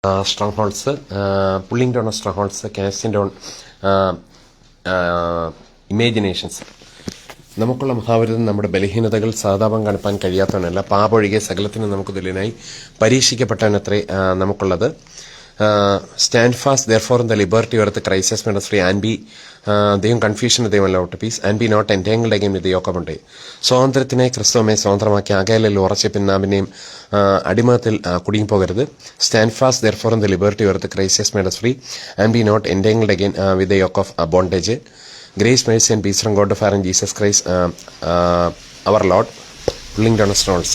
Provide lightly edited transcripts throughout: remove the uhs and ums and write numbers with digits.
strongholds, pulling down of strongholds, casting down imaginations. നമുക്കുള്ള മഹാഭാരതം നമ്മുടെ ബലഹീനതകൾ സാധാപം കാണിപ്പാൻ കഴിയാത്തവനല്ല, പാപൊഴികെ സകലത്തിനും നമുക്ക് തുല്യനായി പരീക്ഷിക്കപ്പെട്ടവനത്രേ നമുക്കുള്ളത്. Stand fast therefore in the liberty of the crisis made us free and be ദൈവം കൺഫ്യൂഷൻ ദൈവമല്ല out peace and be not entangled again with the yoke of bondage. സ്വാതന്ത്ര്യത്തിനെ ക്രിസ്തുവെ സ്വതന്ത്രമാക്കി അകലിൽ ഉറച്ച പിന്നാമിനെയും അടിമത്തിൽ കുടുങ്ങിപ്പോകരുത്. Stand fast therefore in the liberty of the crisis made us free and be not entangled again with the yoke of bondage. Grace, mercy and peace from God the Father and Jesus Christ our Lord. Pulling down strongholds.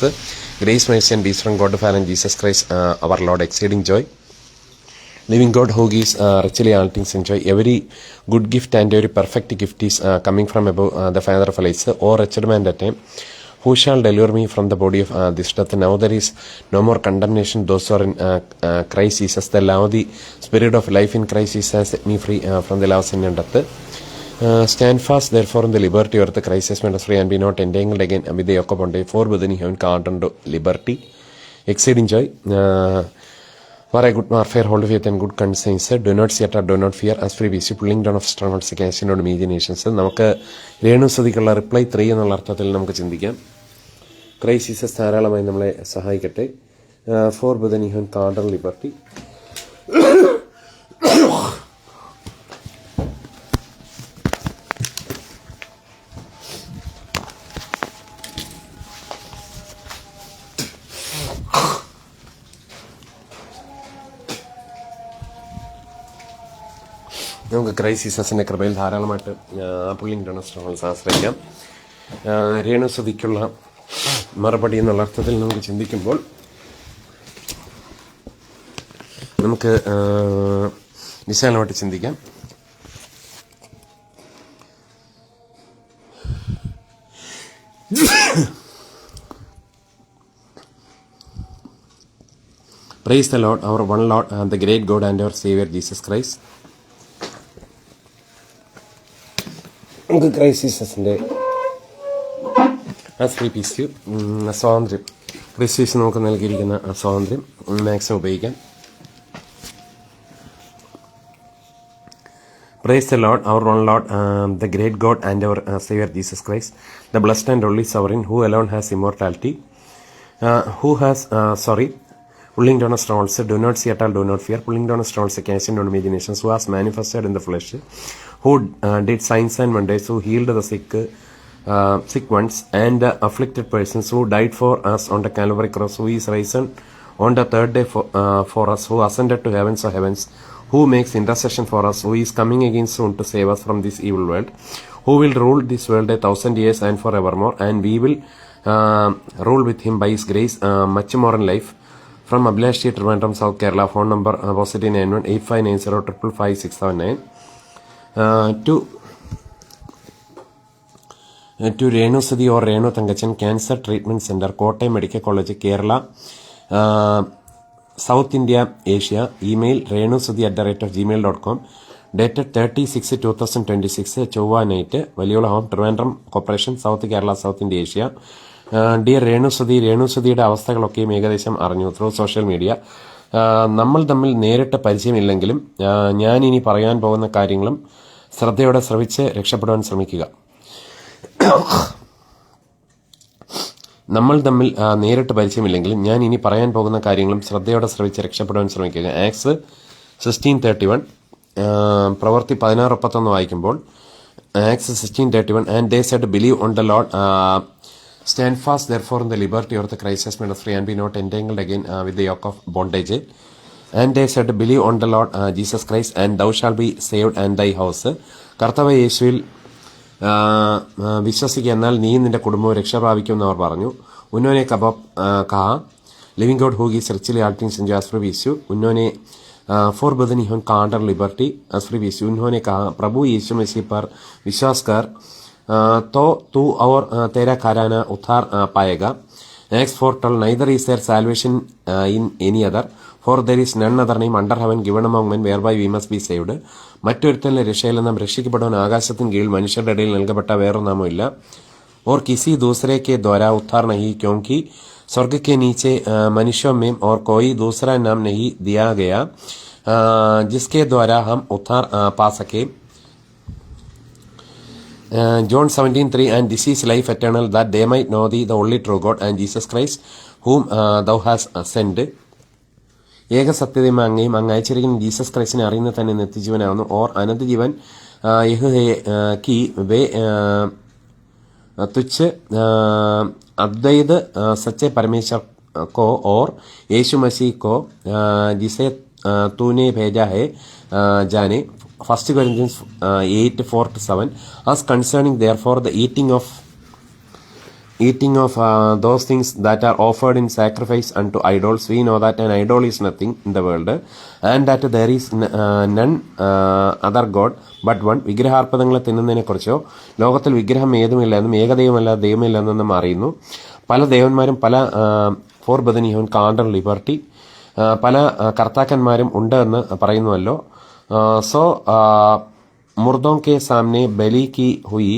Grace, mercy and peace from God the Father and Jesus Christ our Lord. Exceeding joy. Living God who gives richly all things in joy. Every good gift and every perfect gift is coming from above the Father of lights. O wretched man that time, who shall deliver me from the body of this death? Now there is no more condemnation. Those who are in Christ Jesus, the love, the spirit of life in Christ Jesus has set me free from the love of sin and death. Stand fast therefore in the liberty of the Christ has made us free and be not entangled again with the yoke of bondage. For within you have called unto liberty. Exceeding joy. For a good warfare, hold faith and good conscience. Do not fear or do not fear. As free be pulling down of strongholds against your imaginations. നമുക്ക് രേണുസുതിക്കുള്ള reply 3 എന്നുള്ള അർത്ഥത്തിൽ നമുക്ക് ചിന്തിക്കാം. Christ Jesus ധാരാളമായി നമ്മളെ സഹായിക്കട്ടെ. For brethren you have called liberty. നമുക്ക് Christ ജീസസിൻ്റെ കൃപയിൽ ധാരാളമായിട്ട് പുള്ളിങ് ഡൗൺ സ്ട്രോങ്സ് ആശ്രയിക്കാം. രേണുസുതിക്കുള്ള മറുപടി എന്നുള്ള അർത്ഥത്തിൽ നമുക്ക് ചിന്തിക്കുമ്പോൾ നമുക്ക് വിശാലമായിട്ട് ചിന്തിക്കാം. Praise the Lord, our one Lord, the great God and our Savior Jesus Christ. നമുക്ക് ക്രൈസ്റ്റ് ജീസസിൻ്റെ സ്വാതന്ത്ര്യം, ക്രൈസ്റ്റ് ജീസസ് നമുക്ക് നൽകിയിരിക്കുന്ന സ്വാതന്ത്ര്യം മാക്സിമം ഉപയോഗിക്കാം. Praise the Lord, our one Lord, the great God and our Savior Jesus Christ, the blessed and only sovereign, who alone has immortality, who has, pulling down strongholds, do not see at all, do not fear, pulling down strongholds, casting down imaginations, who has manifested in the flesh, who did signs and wonders, who healed the sick ones and afflicted persons, who died for us on the Calvary cross, who is risen on the third day for us, who ascended to heavens of heavens, who makes intercession for us, who is coming again soon to save us from this evil world, who will rule this world 1,000 years and forevermore, and we will rule with him by his grace much more in life. From Abhilash Street, Trivandrum, South Kerala. Phone number positive 918590555679. To Renusudi or Renu Thangachan Cancer Treatment Center, Kottayam Medical College, Kerala, South India, Asia. Email renusudi@gmail.com. Dated 30/6/2026. Chova night. Valiola Home, Trivandrum Corporation, South Kerala, South India, Asia. Dear രേണുസുതിയുടെ അവസ്ഥകളൊക്കെയും ഏകദേശം അറിഞ്ഞു through social media. നമ്മൾ തമ്മിൽ നേരിട്ട് പരിചയമില്ലെങ്കിലും ഞാൻ ഇനി പറയാൻ പോകുന്ന കാര്യങ്ങളും ശ്രദ്ധയോടെ ശ്രവിച്ച് രക്ഷപ്പെടുവാൻ ശ്രമിക്കുക. നമ്മൾ തമ്മിൽ നേരിട്ട് പരിചയമില്ലെങ്കിലും ഞാൻ ഇനി പറയാൻ പോകുന്ന കാര്യങ്ങളും ശ്രദ്ധയോടെ ശ്രവിച്ച് രക്ഷപ്പെടുവാൻ ശ്രമിക്കുക. ആക്സ് 16:31, പ്രവൃത്തി 16:31 വായിക്കുമ്പോൾ Acts 16:31, and they said believe on the Lord, stand fast therefore in the liberty of the Christ has made us free and be not entangled again with the yoke of bondage. And they said, believe on the Lord Jesus Christ and thou shalt be saved and thy house. കർത്താവ് യേശുവിൽ വിശ്വസിക്കുക, എന്നാൽ നീയും നിന്റെ കുടുംബവും രക്ഷ പ്രാപിക്കുമെന്ന് അവർ പറഞ്ഞു. ഉന്നോനെ കഹ living God who gives richly all things in joy as free Yesu. ഉന്നോനെ for brethren you Kandar liberty as free वीस. उन्होंने कहा, प्रभु यीशु मसीह पर विश्वास कर तो तू और तेरा घराना उद्धार पाएगा. Acts 4:12, neither is there salvation in any other, for there is none other name under heaven given among men whereby we must be saved. മറ്റൊരുത്തലിലെ രക്ഷയിൽ നാം രക്ഷിക്കപ്പെടുവാൻ ആകാശത്തിന് കീഴിൽ മനുഷ്യരുടെ ഇടയിൽ നൽകപ്പെട്ട വേറൊരു നാമമില്ല. और किसी दूसरे के द्वारा उद्धार नहीं, क्योंकि स्वर्ग के नीचे मनुष्यों में और कोई दूसरा नाम नहीं दिया गया जिसके द्वारा हम उद्धार पा सके. John 17:3 And this is life eternal, that they might know thee, the only true God, and Jesus Christ, whom thou hast sent. ഏക സത്യതയും അങ്ങയും അങ്ങ് അയച്ചിരിക്കുന്ന ജീസസ് ക്രൈസ്റ്റിനെ അറിയുന്ന തന്നെ നിത്യജീവനാകുന്നു. ഓർ അനന്ത ജീവൻ യഹ് की वे तुच्छ अद्वैत सच्चे परमेश्वर को और यीशु मसीह को जिसे तूने भेजा है जाने. 1 Corinthians 8:4-7. As concerning therefore the eating of those things that are offered in sacrifice unto idols, we know that an idol is nothing in the world, and that there is none other God but one. വിഗ്രഹാർപ്പതങ്ങളെ തിന്നുന്നതിനെ കുറിച്ചോ ലോകത്തിൽ വിഗ്രഹം ഏതുമില്ലെന്നും ഏകദൈവമല്ല ദൈവമില്ലെന്നും നാം അറിയുന്നു. പല ദേവന്മാരും പല ഫോർബദനിയോൻ കാണ്ടർ liberty പല കർത്താക്കന്മാരും ഉണ്ട് എന്ന് പറയുന്നുവല്ലോ. सो मुर्दों के सामने बलि की हुई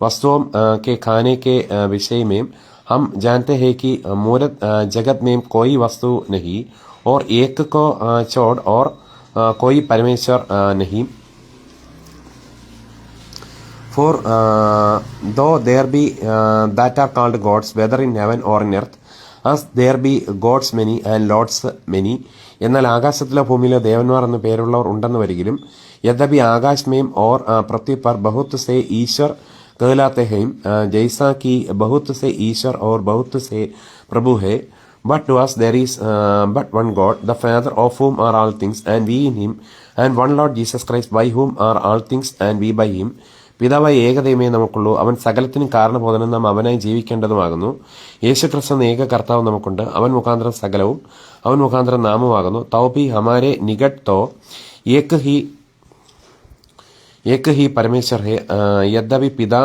वस्तुओं के खाने के विषय में हम जानते हैं कि मूर्त जगत में कोई वस्तु नहीं और एक को छोड़ और कोई परमेश्वर नहीं. For though there be that are called gods, whether in heaven or in earth, as there be gods many and lords many, എന്നാൽ ആകാശത്തിലോ ഭൂമിയിലോ ദേവന്മാർ എന്ന് പേരുള്ളവർ ഉണ്ടെന്ന് വരികിലും यद्यपि आकाश में और पृथ्वी पर बहुत से ईश्वर कहलाते हैं, जैसा कि बहुत से ईश्वर और बहुत से प्रभु है. But to us there is but one God, the Father, of whom are all things, and we in him, and one Lord Jesus Christ, by whom are all things, and we by him. പിതാവായ ഏകദൈവമേ നമുക്കുള്ളൂ. അവൻ സകലത്തിനും കാരണബോധനം, നാം അവനായി ജീവിക്കേണ്ടതുമാകുന്നു. യേശുക്രിസ്തു എന്ന ഏക കർത്താവ് നമുക്കുണ്ട്. അവൻ മുഖാന്തരം സകലവും, അവൻ മുഖാന്തരം നാമമാകുന്നു. തൗബി ഹമാരെ നികट तो एक ही परमेश्वर है, यद्यपि पिता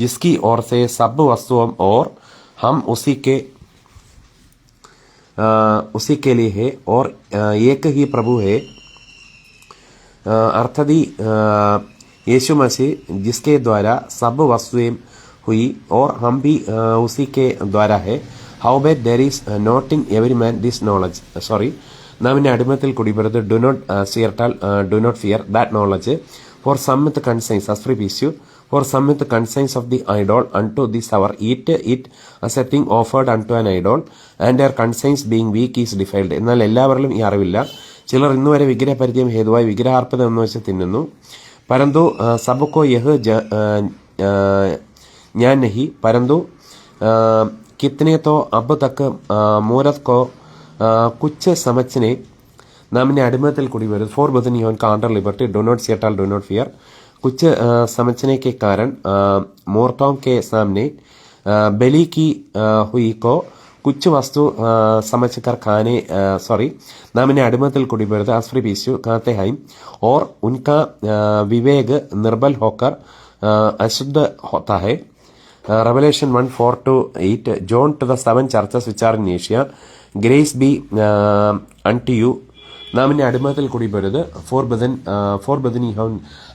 जिसकी ओर से सब वस्तुओं और हम उसी के लिए है, और एक ही प्रभु है, अर्थात यीशु मसीह जिसके द्वारा सब वस्तुएं हुई और हम भी उसी के द्वारा है. Howbeit there is not in every man this knowledge. നാം ഇനി അടിമത്തിൽ കുടിപെടുത്ത് do not fear that knowledge. For some with conscience as free peace you. For some with conscience of the idol unto this hour eat it as a thing offered unto an idol, and their conscience being weak is defiled. എന്നാൽ എല്ലാവരിലും ഈ അറിവില്ല. ചിലർ ഇന്നുവരെ വിഗ്രഹപരിചയം ഹേതുവായി വിഗ്രഹാർപ്പതം എന്ന് വെച്ച് തിന്നുന്നു. परंतु सबको यह ज्ञान नहीं, परंतु कितने तो अब तक मूरत को कुछ समझने नाम ने अडिमतिल कुड़ी वरुद. For brethren you called liberty, do not sear do not fear. कुछ समझने के कारण मूर्तों के सामने बलि की हुई को कुछ वस्तु समझकर खाने नाम ने अडिमतिल कुड़ी वरुद आसफ्री पीसु खाते हैं, और उनका विवेक निर्बल होकर अशुद्ध होता है. Revelation 1:4-8. John to the 7 churches which are in Asia, grace be unto you. നാം ഇനി അടിമത്തിൽ കൂടി വരുത്. ഫോർ ബദനി ഹോൺ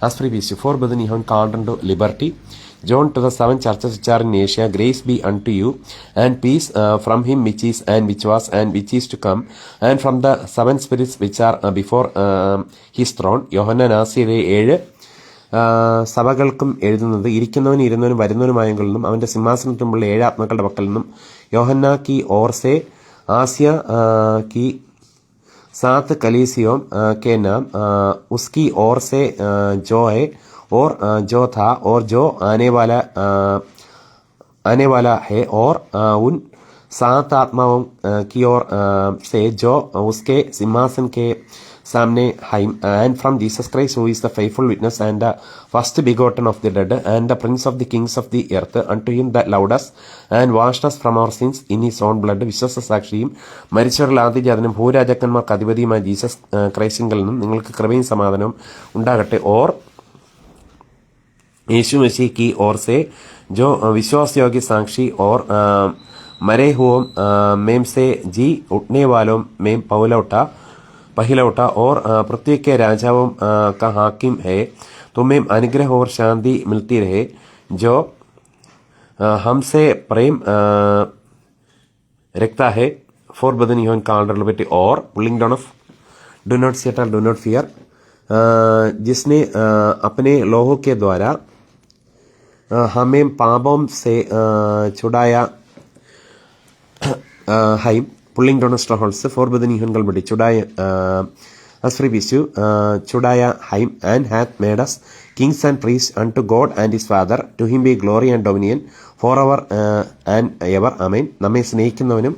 ആസ്പ്രി പീസ്, ഫോർ ബദനി ഹോൺ called to liberty. John to the 7 churches which are in Asia, grace be unto you and peace from him which is and which was and which is to come, and from the 7 spirits which are before his throne. യോഹന്നാൻ 7 സഭകൾക്കും എഴുതുന്നത്, ഇരിക്കുന്നവനും ഇരുന്നവനും വരുന്നവനുമായവരിൽ നിന്നും അവന്റെ സിംഹാസനത്തിലുള്ള 7 ആത്മാക്കളുടെ പക്കൽ നിന്നും. യോഹന്ന की ओर से आसिया की 7 कलीसियों के नाम उसकी ओर से जो है और जो था और जो आने वाला है, और उन 7 आत्माओं की ओर से जो उसके सिंहासन के सामने him, and from Jesus Christ who is the faithful witness and the first begotten of the dead and the prince of the kings of the earth, unto him that loved us and washed us from our sins in his own blood. വിശ്വസ സാക്ഷിയും മരിച്ചവരിൽ ആദിജാതനും ഭൂരാജാക്കന്മാർക്ക് അധിപതിയുമായ Jesus ക്രൈസ്റ്റിങ്കിൽ നിന്നും നിങ്ങൾക്ക് കൃപയും സമാധാനവും ഉണ്ടാകട്ടെ. और यीशु मसीह की ओर से जो विश्वास योग्य साक्षी और मरे हुओं में से जी उठने वालों में पहला उठा और पृथ्वी के राजाओं का हाकिम है. तुम्हें अनुग्रह और शांति मिलती रहे. जो हमसे प्रेम रखता है for brethren you called liberty और pulling down of do not settle do not fear जिसने अपने लोहों के द्वारा हमें पापों से छुड़ाया him pulling down strongholds for brethren ഹുൻകൾ ബഡി ചുടായ അസ്ഫ്രി ബിസു ചുടായ him and hath made us kings and priest unto God and his father to him be glory and dominion for ever and ever amen. നമ്മെ സ്നേഹിക്കുന്നവനും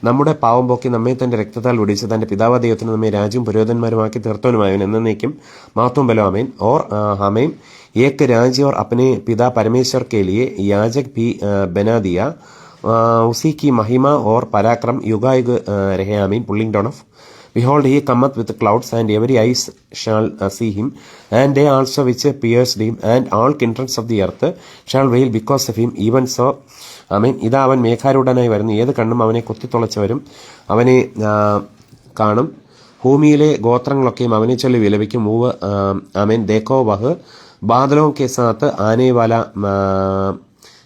നമ്മുടെ പാവം പോക്കി നമ്മെ തന്റെ രക്തത്താൽ ഒടിച്ച് തന്റെ പിതാവ് ദൈവത്തിന് നമ്മെ രാജ്യവും പുരോഹിതന്മാരുമാക്കി തീർത്തവനുമായവൻ എന്നേക്കും മഹത്വം ബലോ അമേൻ. और हमें एक राज्य और अपने पिता परमेश्वर के लिए याजक भी बना दिया. उसी की महिमा और पराक्रम युगायुग रहे आमीन. Pulling down of behold he cometh with clouds and every eyes shall see him and they also which pierced him and all kindreds of the earth shall wail because of him even so ആമേൻ. ഇതാ അവൻ മേഘാരൂഢനായി വരുന്നു, ഏത് കണ്ണും അവനെ കുത്തിത്തുളച്ചവരും അവനെ കാണും, ഭൂമിയിലെ ഗോത്രങ്ങളൊക്കെയും അവനെ ചൊല്ലി വിലപിക്കും. മൂവ് ആമേൻ. ദേഖോ വഹ് ബാദലോं के साथ आने वाला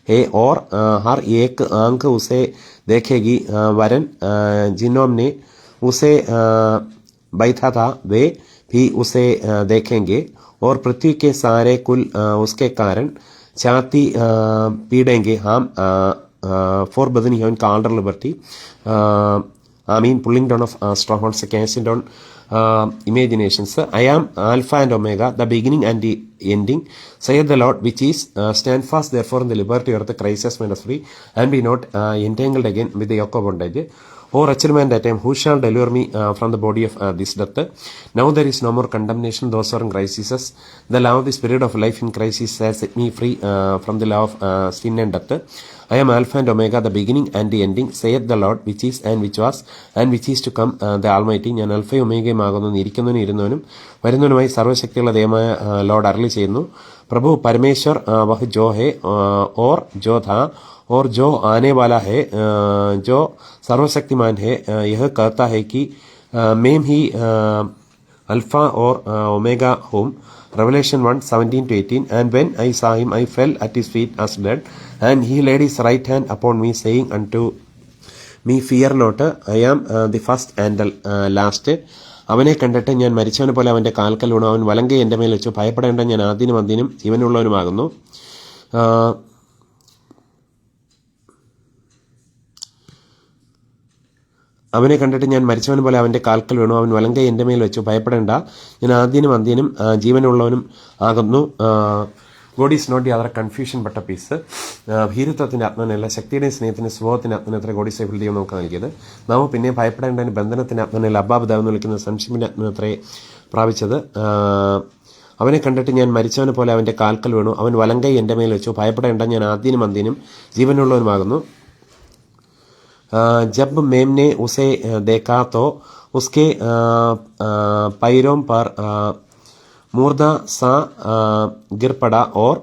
है और हर एक आंख उसे देखेगी. वरन जिन्हों ने उसे बैठा था वे भी उसे देखेंगे और पृथ्वी के सारे कुल उसके कारण छाती पीड़ेंगे. हम फोर बदनी है उनका order liberty amen. Pulling down of strongholds casting down imaginations. I am Alpha and Omega, the beginning and the ending, saith the Lord, which is stand fast therefore in the liberty of the Christ has made us free, and be not entangled again with the yoke of bondage. O wretched man that I am, who shall deliver me from the body of this death? Now there is no more condemnation those who are in Christ Jesus. The law of the spirit of life in Christ Jesus has set me free from the law of sin and death. I am Alpha and Omega, the beginning and the ending, saith the Lord, which is and which was and which is to come, the Almighty. ഞാൻ അൽഫയും ഒമേഗയും ആകുന്നു, ഇരിക്കുന്നവനും ഇരുന്നവനും വരുന്നവനുമായി സർവ്വശക്തിയുള്ള ദൈവമായ Lord അരുളി ചെയ്യുന്നു. प्रभु परमेश्वर वह जो है और जो था और जो आने वाला है, जो सर्वशक्तिमान है, यह कहता है कि मैं ही अल्फा और ओमेगा हूँ. Revelation 1:17-18. And when I saw him, I fell at his feet as dead, and he laid his right hand upon me, saying unto me, fear not, I am the first and the last. അവനെ കണ്ടിട്ട് ഞാൻ മരിച്ചവനെ പോലെ അവന്റെ കാൽക്കൽ വീണു. അവൻ വലങ്കൈ എന്റെ മേൽ വെച്ചു, ഭയപ്പെടേണ്ട, ഞാൻ ആദ്യനും അന്ത്യനും ജീവനുള്ളവനുമാകുന്നു. അവനെ കണ്ടിട്ട് ഞാൻ മരിച്ചവനെ പോലെ അവന്റെ കാൽക്കൽ വീണു. അവൻ വലങ്കൈ എന്റെ മേൽ വെച്ചു, ഭയപ്പെടേണ്ട, ഞാൻ ആദ്യനും അന്ത്യനും ജീവനുള്ളവനും ആകുന്നു. God is not the author confusion but a peace. ഭീരുത്വത്തിന്റെ ആത്മനല്ല, ശക്തിയുടെയും സ്നേഹത്തിന്റെ സ്വഭാവത്തിന്റെ ആത്മനത്ര ഗോഡ് ഈസ് ദൈവം നമുക്ക് നൽകിയത്. നാം പിന്നെ ഭയപ്പെടേണ്ടതിന് ബന്ധനത്തിന്റെ ആത്മനല്ല, അബ്ബാബിതാവ് എന്ന് വിളിക്കുന്ന സംശയത്തിന്റെ ആത്മനത്രയെ പ്രാപിച്ചത്. അവനെ കണ്ടിട്ട് ഞാൻ മരിച്ചവനെ പോലെ അവന്റെ കാൽക്കൽ വീണു. അവൻ വലങ്കൈ എന്റെ മേൽ വെച്ചു, ഭയപ്പെടേണ്ട, ഞാൻ ആദ്യനും അന്ത്യനും ജീവനുള്ളവനുമാകുന്നു. जब मेम ने उसे देखा तो उसके पैरों पर मुर्दा सा गिर पड़ा और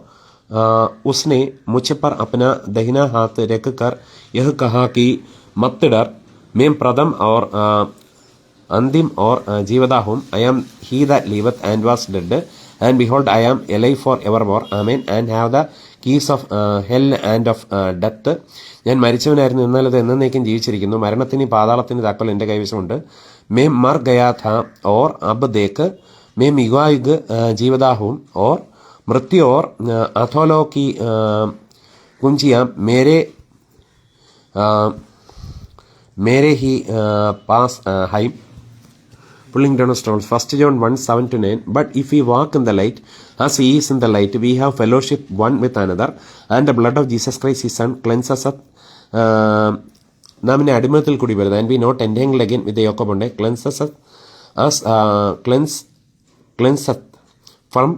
उसने मुझ पर अपना दहिना हाथ रख कर यह कहा कि मत डर, मैं प्रथम और अंतिम और जीवदा हूँ. I am he that liveth and was dead, and behold I am alive for evermore. Amen. And have the keys of hell and of death. ഞാൻ മരിച്ചവനായിരുന്നു, എന്നാൽ അത് എന്നേക്കും ജീവിച്ചിരിക്കുന്നു. മരണത്തിന് പാതാളത്തിന് താക്കോൽ എന്റെ കൈവശമുണ്ട്. मैं मर गया था और अब देख मैं युगायुग जीवदा हूँ और मृत्यु और अधोलोक की कुंजियां मेरे ही पास है. Pulling down stones. 1 John 1:7-9. But if we walk in the light as he is in the light, we have fellowship one with another, and the blood of Jesus Christ his son cleanses us. നാം ഇനി അടിമത്തിൽ കൂടി വരുന്നത്, and we not entangled again with the yoke of bondage, cleanses us from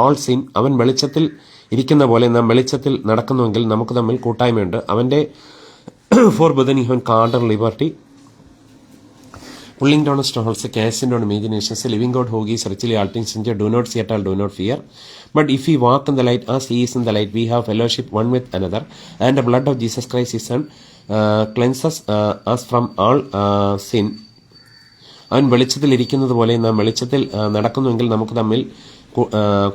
all sin. അവൻ വെളിച്ചത്തിൽ ഇരിക്കുന്ന പോലെ നാം വെളിച്ചത്തിൽ നടക്കുന്നുവെങ്കിൽ നമുക്ക് തമ്മിൽ കൂട്ടായ്മയുണ്ട്. അവന്റെ four Bethany heaven counter liberty. Pulling down strongholds, casting down imaginations, living God who is richly altering sincere, do not see at all, do not fear. But if we walk in the light as he is in the light, we have fellowship one with another, and the blood of Jesus Christ his son cleanses us from all sin. അവൻ വെളിച്ചത്തിൽ ഇരിക്കുന്നത് പോലെ നാം വെളിച്ചത്തിൽ നടക്കുന്നുവെങ്കിൽ നമുക്ക് തമ്മിൽ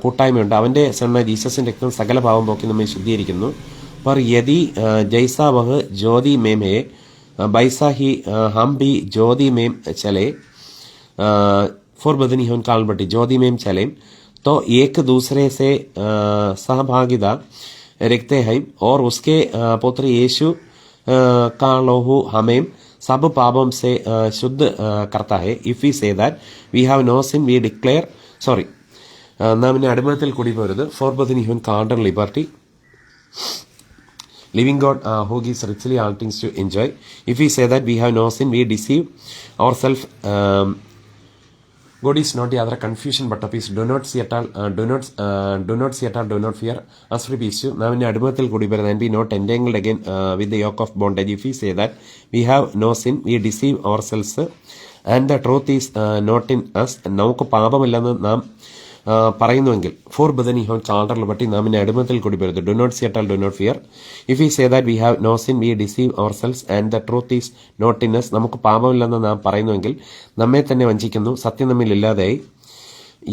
കൂട്ടായ്മയുണ്ട്. അവന്റെ സണ്ണ ജീസസിന്റെ രക്തം സകല പാവം പോക്കി നമ്മെ ശുദ്ധീകരിക്കുന്നു. पर यदि जैसा वह ज्योति में है बैसा ही हम भी ज्योति में चले, फॉर बदनी होन कालबटी ज्योति में चले तो एक दूसरे से सहभागिता रखते हैं और उसके पुत्र यीशु का लोहू हमें सब पापों से शुद्ध करता है. If we say that we have no sin we declare sorry നാം ഇനി അടിമത്തിൽ കൂടി പോരുത്. Four brethren you called liberty living God who gives richly all things to enjoy. If we say that we have no sin, we deceive ourselves. God is not the other confusion but of peace. Do not see at all, do not see at all, do not fear. As for peace, now in admittal could be and be not entangled again with the yoke of bondage. If we say that we have no sin, we deceive ourselves and the truth is not in us. നമുക്ക് പാപമില്ലെന്ന് നാം പറയുന്നുവെങ്കിൽ four brethren horn കാൾഡറിൽ പറ്റി നാം ഇനി അടിമത്തിൽ കൂടി വരുത്. Do not see at all, do not fear. If you say that we have no sin, we deceive our selves and the truth is not in us. നമുക്ക് പാപമില്ലെന്ന് നാം പറയുന്നുവെങ്കിൽ നമ്മെ തന്നെ വഞ്ചിക്കുന്നു, സത്യം നമ്മിൽ ഇല്ലാതായി.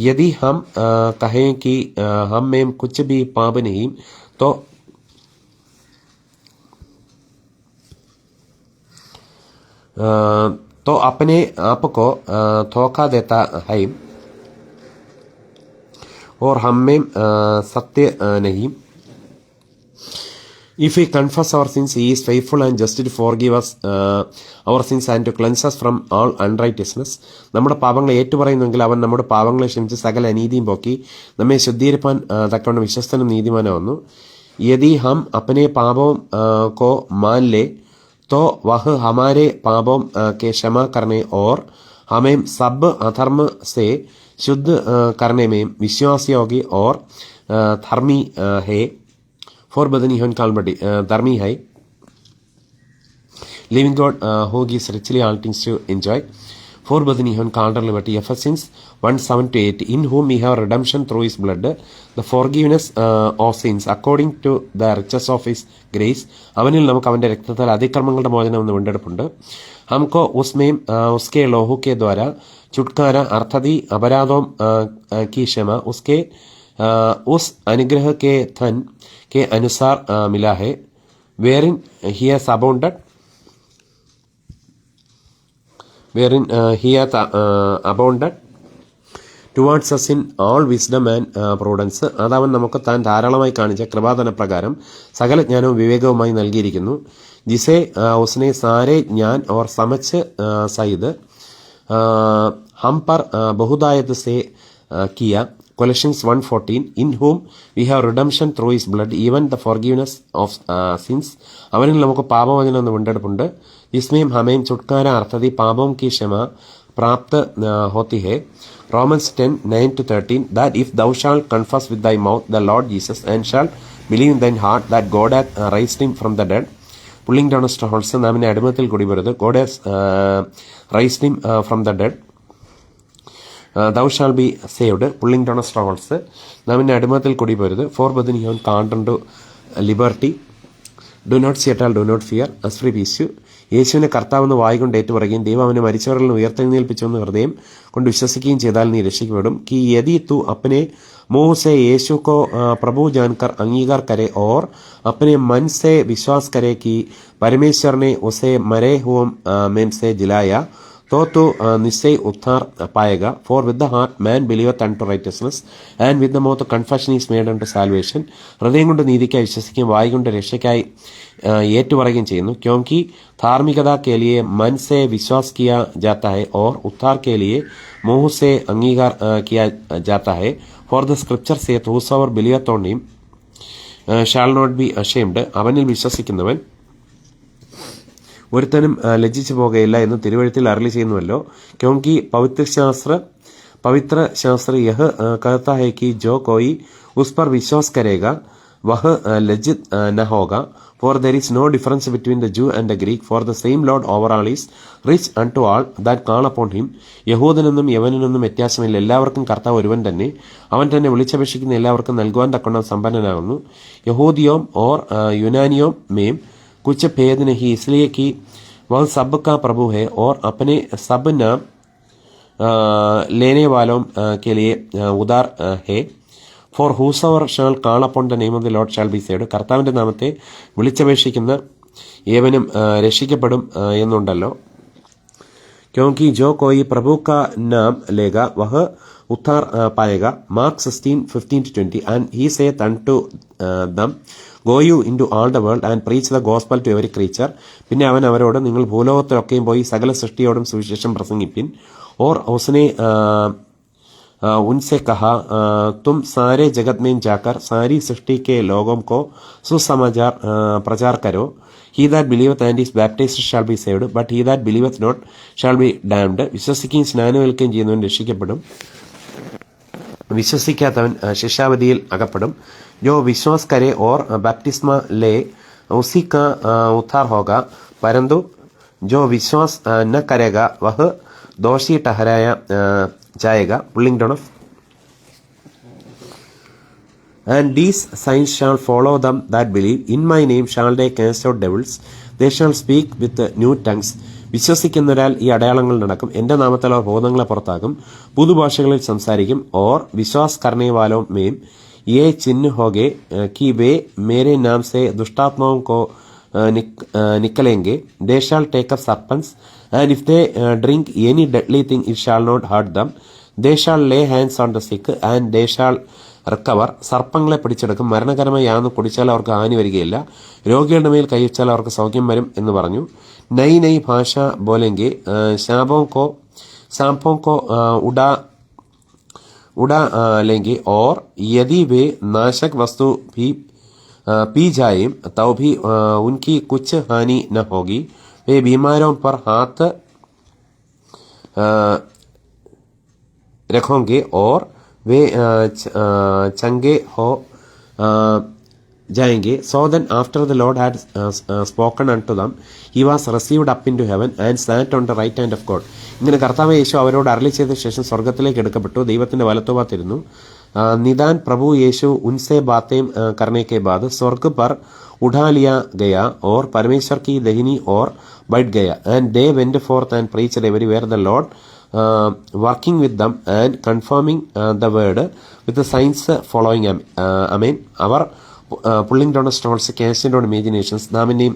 യദി ഹം കഹേ കി ഹം മേം കുച്ച് ബി പാപ നഹീം तो अपने आप को धोखा देता है और हम में सत्य नहीं. If we confess our sins, He is faithful and just to forgive us our sins and to cleanse us from all unrighteousness. നമ്മുടെ പാപങ്ങളെ ഏറ്റുപറയുന്നെങ്കിൽ അവൻ നമ്മുടെ പാപങ്ങളെ ക്ഷമിച്ച് സകല അനീതിയും പോക്കി നമ്മെ ശുദ്ധീകരിപ്പാൻ തക്കവണ്ണം വിശ്വസ്തനും നീതിമാനാവുന്നു. യദി ഹം അപ്പനെ പാപവും को मान ले तो वह हमारे पापों के क्षमा करने और हमें सब अधर्म से शुद्ध करने में विश्वासी होगी और धर्मी है. फॉर बदनी होन कालबटी धर्मी है. Living God who gives richly all things to enjoy. For Bethany on calendar liberty, Ephesians 1:7-8, in whom we have redemption through His blood, the forgiveness of sins according to the riches of His grace. അവനിൽ നമുക്ക് അവന്റെ രക്തത്താൽ അതിക്രമങ്ങളുടെ മോചനം എന്ന് വീണ്ടെടുപ്പുണ്ട്. हमको उसमें उसके लोहू के द्वारा छुटकारा अर्थात अपराधों की क्षमा उसके उस अनुग्रह के धन के अनुसार मिला है. wherein he has abounded towards us in all wisdom and prudence. അതവൻ നമുക്ക് താൻ ധാരാളമായി കാണിച്ച കൃപാദനപ്രകാരം സകല ജ്ഞാനവും വിവേകവുമായി നൽകിയിരിക്കുന്നു. ജിസെ ഉസ്നെ സാരെ ജ്ഞാൻ और समझ सहित हम पर बहुदायत से किया. Colossians 1:14, in whom we have redemption through His blood, even the forgiveness of sins. അവനിൽ നമുക്ക് പാപമോചനം എന്ന് വീണ്ടെടുപ്പുണ്ട്. इसमें हमें छुटकारा अर्थात पापों की क्षमा प्राप्त होती है. Romans 10:9-13, that if thou shalt confess with thy mouth the Lord Jesus and shalt believe in thine heart that God hath raised him from the dead. Pulling down strongholds, നാം ഇനി അടിമത്തിൽ കൂടി വരുത്. God has raised him from the dead. Thou shalt be saved. Pulling down strongholds, നാം ഇനി അടിമത്തിൽ കൂടി വരുത്. For Bethany on counter to liberty. Do not see at all, do not fear. As free peace. യേശുവിനെ കർത്താവെന്ന് വായിക്കൊണ്ട് ഏറ്റുപറയുകയും ദൈവം അവനെ മരിച്ചവരിൽ നിന്ന് ഉയർത്തെഴുന്നേൽപ്പിച്ചുവെന്ന് ഹൃദയം കൊണ്ട് വിശ്വസിക്കുകയും ചെയ്താൽ നീ രക്ഷിക്കപ്പെടും. कि यदि तू अपने मुंह से यीशु को प्रभु जानकर अंगीकार करे और अपने मन से विश्वास करे कि परमेश्वर ने उसे मरे हुए में से जिलाया तो तू निश्चय उद्धार पाएगा. For with the heart man believeth unto righteousness and with the mouth confession is made unto salvation. ഹൃദയം കൊണ്ട് നീതിക്കായി വിശ്വസിക്കുകയും വായി കൊണ്ട് രക്ഷയ്ക്കായി ഏറ്റുപറയുകയും ചെയ്യുന്നു. क्योंकि धार्मिकता के लिए मन से विश्वास किया जाता है और उद्धार के लिए मुंह से अंगीकार किया जाता है. For the scripture saith, whosoever believeth on him shall not be ashamed. അവനിൽ വിശ്വസിക്കുന്നവൻ ഒരുത്തനും ലജ്ജിച്ചു പോകുകയില്ല എന്ന് തിരുവഴുത്തിൽ അരുളി ചെയ്യുന്നുവല്ലോ. क्योंकि पवित्र शास्त्र यह कहता है कि जो कोई उस पर विश्वास करेगा वह लज्जित न होगा. For there is no difference between the Jew and the Greek, for the same Lord over all is rich unto all that call upon him. യഹൂദനെന്നും യവനെന്നും വ്യത്യാസമില്ല, എല്ലാവർക്കും കർത്താവ് ഒരുവൻ തന്നെ. അവൻ തന്നെ വിളിച്ചപേക്ഷിക്കുന്ന എല്ലാവർക്കും നൽകുവാൻ തക്കവണ്ണം സമ്പന്നനാകുന്നു. യഹൂദിയോം और यूनानियों में कुछ भेद नहीं, इसलिए कि वह सब का प्रभु है और अपने सब नाम लेने वालों के लिए उदार है. For whosoever shall call upon the name of the Lord shall be saved. കർത്താവിന്റെ നാമത്തെ വിളിച്ചപേക്ഷിക്കുന്ന ഏവനും രക്ഷിക്കപ്പെടും എന്നുണ്ടല്ലോ. क्योंकि जो कोई प्रभु का नाम लेगा वह उद्धार पाएगा. Mark 16:15-20. And he saith unto them, Go you into all the world and preach the gospel to every creature. പിന്നെ അവൻ അവരോട്, നിങ്ങൾ ഭൂലോകത്തിലൊക്കെയും പോയി സകല സൃഷ്ടിയോടും സുവിശേഷം പ്രസംഗിപ്പിൻ. और उसने उनसे कहा, तुम सारे जगत में जाकर सारी सृष्टि के लोगों को सुसमाचार प्रचार करो. He that believeth and is baptized shall be saved, but he that believeth not shall be damned. വിശ്വസിക്കുകയും സ്നാനമേൽക്കുകയും ചെയ്യുന്നവൻ രക്ഷിക്കപ്പെടും, വിശ്വസിക്കാത്തവൻ ശിക്ഷാവിധിയിൽ അകപ്പെടും. जो विश्वास करे और बपतिस्मा ले उसी का उद्धार होगा, परंतु जो विश्वास न करेगा वह दोषी ठहराया जाएगा. Pulling down of. And these signs shall follow them that believe. In my name shall they cast out devils. They shall speak with new tongues. വിശ്വസിക്കുന്നവരാൽ ഈ അടയാളങ്ങൾ നടക്കും. എന്റെ നാമത്തിൽ അവർ ഭൂതങ്ങളെ പുറത്താക്കും, പുതുഭാഷകളിൽ സംസാരിക്കും. और विश्वास करने वालों में ये चिन्ह होगे कि वे मेरे नाम से दुष्टात्माओं को निकलेंगे. They shall take up serpents, and if they drink any deadly thing it shall not hurt them. They shall lay hands on the sick and they shall recover. സർപ്പങ്ങളെ പിടിച്ചെടുക്കും, മരണകരമായ യാതൊന്നും കുടിച്ചാൽ അവർക്ക് ഹാനി വരികയില്ല, രോഗികളുടെ മേൽ കൈവച്ചാൽ അവർക്ക് സൗഖ്യം വരും എന്ന് പറഞ്ഞു. നൈ നൈ ഭാഷ ബോലെങ്കെ सांपों को उड़ा लेंगे. और यदि वे नाशक वस्तु भी पी जाए तो भी उनकी कुछ हानि न होगी. वे बीमारों पर हाथ रखोगे और वे चंगे हो जाएंगे. So then after the Lord had spoken unto them, he was received up into heaven and sat on the right hand of God. ഇങ്ങനെ കർത്താവ് യേശു അവരോട് അരുളി ചെയ്ത ശേഷം സ്വർഗത്തിലേക്ക് എടുക്കപ്പെട്ടു, ദൈവത്തിന്റെ വലത്തുഭാഗത്തിരുന്നു. निदान प्रभु यीशु उनसे बातें करने के बाद स्वर्ग पर उठा लिया गया और परमेश्वर की दाहिनी ओर बैठ गया. And they went forth and preached everywhere the Lord working with them and confirming the word with the signs following. Amen. അവർ pulling down strongholds, casting down imaginations, നാമിനെയും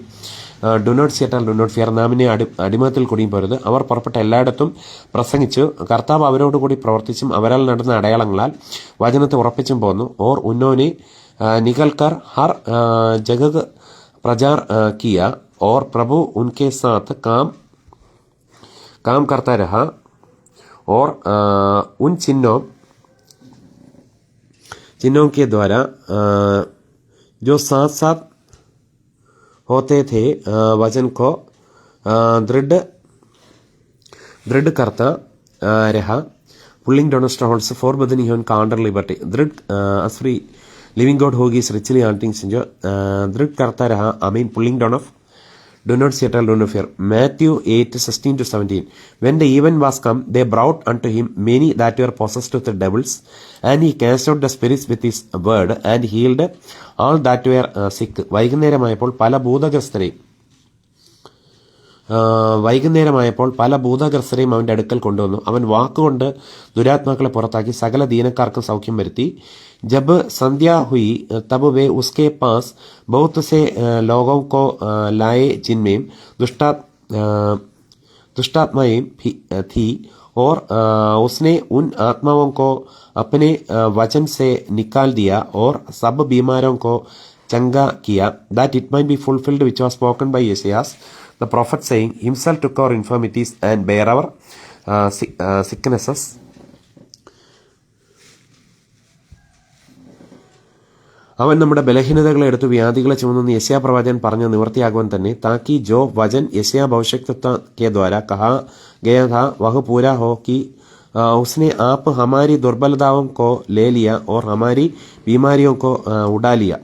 do not seat and do not fear, നാമിനെ അടിമത്തിൽ കുടിയും പോരുത്. അവർ പുറപ്പെട്ട എല്ലായിടത്തും പ്രസംഗിച്ചു, കർത്താവ് അവരോടുകൂടി പ്രവർത്തിച്ചും അവരാൽ നടന്ന അടയാളങ്ങളാൽ വചനത്തെ ഉറപ്പിച്ചും പോന്നു. ഓർ ഉന്നോനെ നികൽക്കർ ഹർ ജഗത് പ്രചാർ കിയ और प्रभु उनके साथ काम करता रहा. और उन चिन्हों के द्वारा जो साथ साथ होते थे वचन को दृढ़ करता रहा. Pulling down strongholds for brethren you called liberty. दृढ़ फ्री लिविंग गॉड होगी रिचली हंटिंग जो दृढ़ करता रहा. I mean pulling down of do not settle, do not fear. Matthew 8:16-17. When the even was come, they brought unto him many that were possessed with the devils, and he cast out the spirits with his word and healed all that were sick. വൈകുന്നേരമായപ്പോൾ പല ഭൂതഗ്രസ്തരെയും അവന്റെ അടുക്കൽ കൊണ്ടുവന്നു. അവൻ വാക്കുകൊണ്ട് ദുരാത്മാക്കളെ പുറത്താക്കി സകല ദീനക്കാർക്കും സൗഖ്യം വരുത്തി. जब संध्या हुई तब वे उसके पास बहुत से लोगों को लाए जिनमें दुष्टात्माएं थी. और उसने उन आत्माओं को अपने वचन से निकाल दिया और सब बीमारों को चंगा किया. That it might be fulfilled which was spoken by Isaiah the prophet saying, himself took our infirmities and bare our sicknesses. അവൻ നമ്മുടെ ബലഹീനതകളെ എടുത്തു വ്യാധികളെ ചുമന്നു യെശയ്യാ പ്രവാചകൻ പറഞ്ഞ നിവൃത്തിയാകുവാൻ തന്നെ. താക്കി ജോ വചൻ യെശയ്യാ भविष्यद्वक्ता के द्वारा कहा गया था वह पूरा हो कि उसने आप हमारी दुर्बलताओं को ले लिया और हमारी बीमारियों को उड़ा लिया.